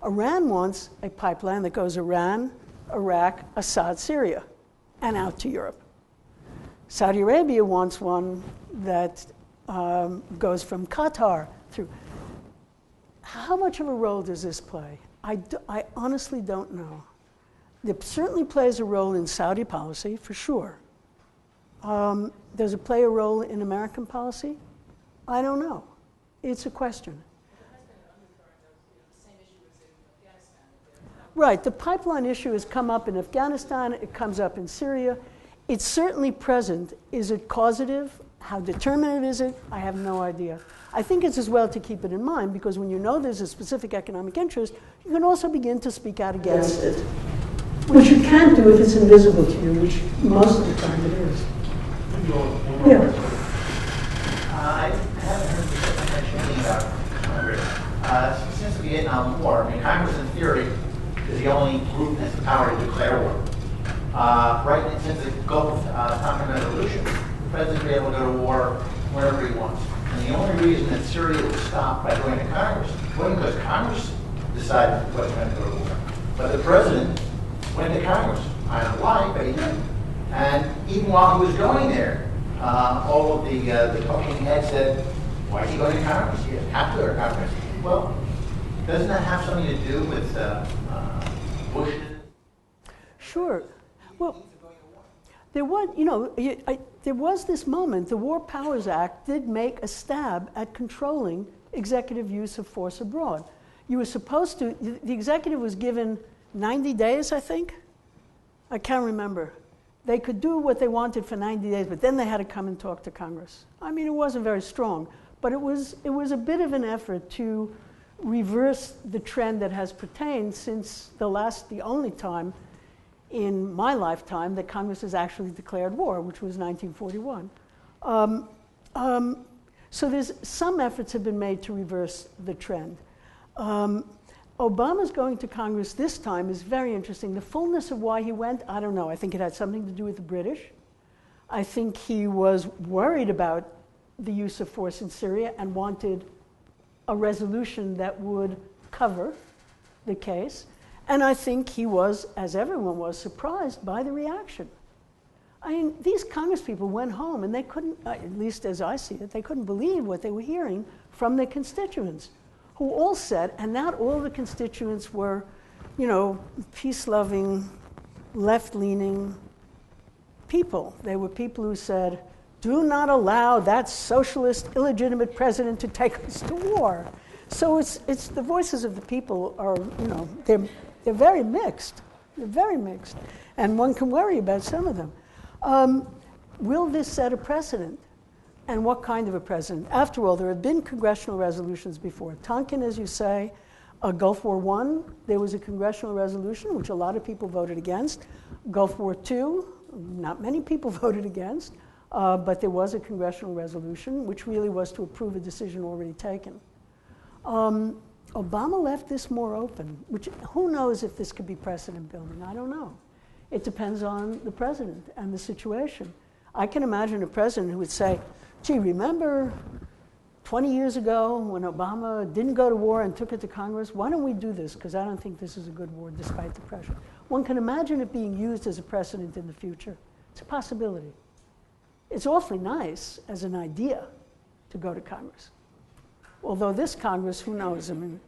Iran wants a pipeline that goes Iran, Iraq, Assad, Syria, and out to Europe. Saudi Arabia wants one that goes from Qatar through. How much of a role does this play? I honestly don't know. It certainly plays a role in Saudi policy, for sure. Does it play a role in American policy? I don't know. It's a question. Right, the pipeline issue has come up in Afghanistan, it comes up in Syria. It's certainly present. Is it causative? How determinative is it? I have no idea. I think it's as well to keep it in mind, because when you know there's a specific economic interest, you can also begin to speak out against it, which you can't do if it's invisible to you, which most of the time it is. Yeah. I haven't heard you mention anything about Congress. Since the Vietnam War, I mean, Congress in theory is the only group that has the power to declare war. Right since the Gulf Tonkin Resolution, the president will be able to go to war wherever he wants. And the only reason that Syria was stopped by going to Congress wasn't because Congress decided it wasn't going to go to war, but the president went to Congress. I don't know why, but he did. And even while he was going there, all of the talking heads said, why is he going to Congress? He doesn't have to go to Congress. Well, doesn't that have something to do with Bush? Sure. Well, there was, there was this moment. The War Powers Act did make a stab at controlling executive use of force abroad. You were supposed to, the executive was given 90 days, I think. I can't remember. They could do what they wanted for 90 days, but then they had to come and talk to Congress. I mean, it wasn't very strong, but it was a bit of an effort to reverse the trend that has pertained since the only time in my lifetime that Congress has actually declared war, which was 1941. So there's some efforts have been made to reverse the trend. Obama's going to Congress this time is very interesting. The fullness of why he went, I don't know. I think it had something to do with the British. I think he was worried about the use of force in Syria and wanted a resolution that would cover the case. And I think he was, as everyone was, surprised by the reaction. I mean, these Congress people went home and they couldn't, at least as I see it, they couldn't believe what they were hearing from their constituents, who all said, and not all the constituents were, peace-loving, left-leaning people. They were people who said, do not allow that socialist, illegitimate president to take us to war. So it's the voices of the people are, they're very mixed. They're very mixed. And one can worry about some of them. Will this set a precedent? And what kind of a precedent? After all, there have been congressional resolutions before. Tonkin, as you say, Gulf War I, there was a congressional resolution, which a lot of people voted against. Gulf War II, not many people voted against, but there was a congressional resolution, which really was to approve a decision already taken. Obama left this more open, which who knows if this could be precedent building? I don't know. It depends on the president and the situation. I can imagine a president who would say, gee, remember 20 years ago when Obama didn't go to war and took it to Congress? Why don't we do this? Because I don't think this is a good war despite the pressure. One can imagine it being used as a precedent in the future. It's a possibility. It's awfully nice as an idea to go to Congress. Although this Congress, who knows? I mean,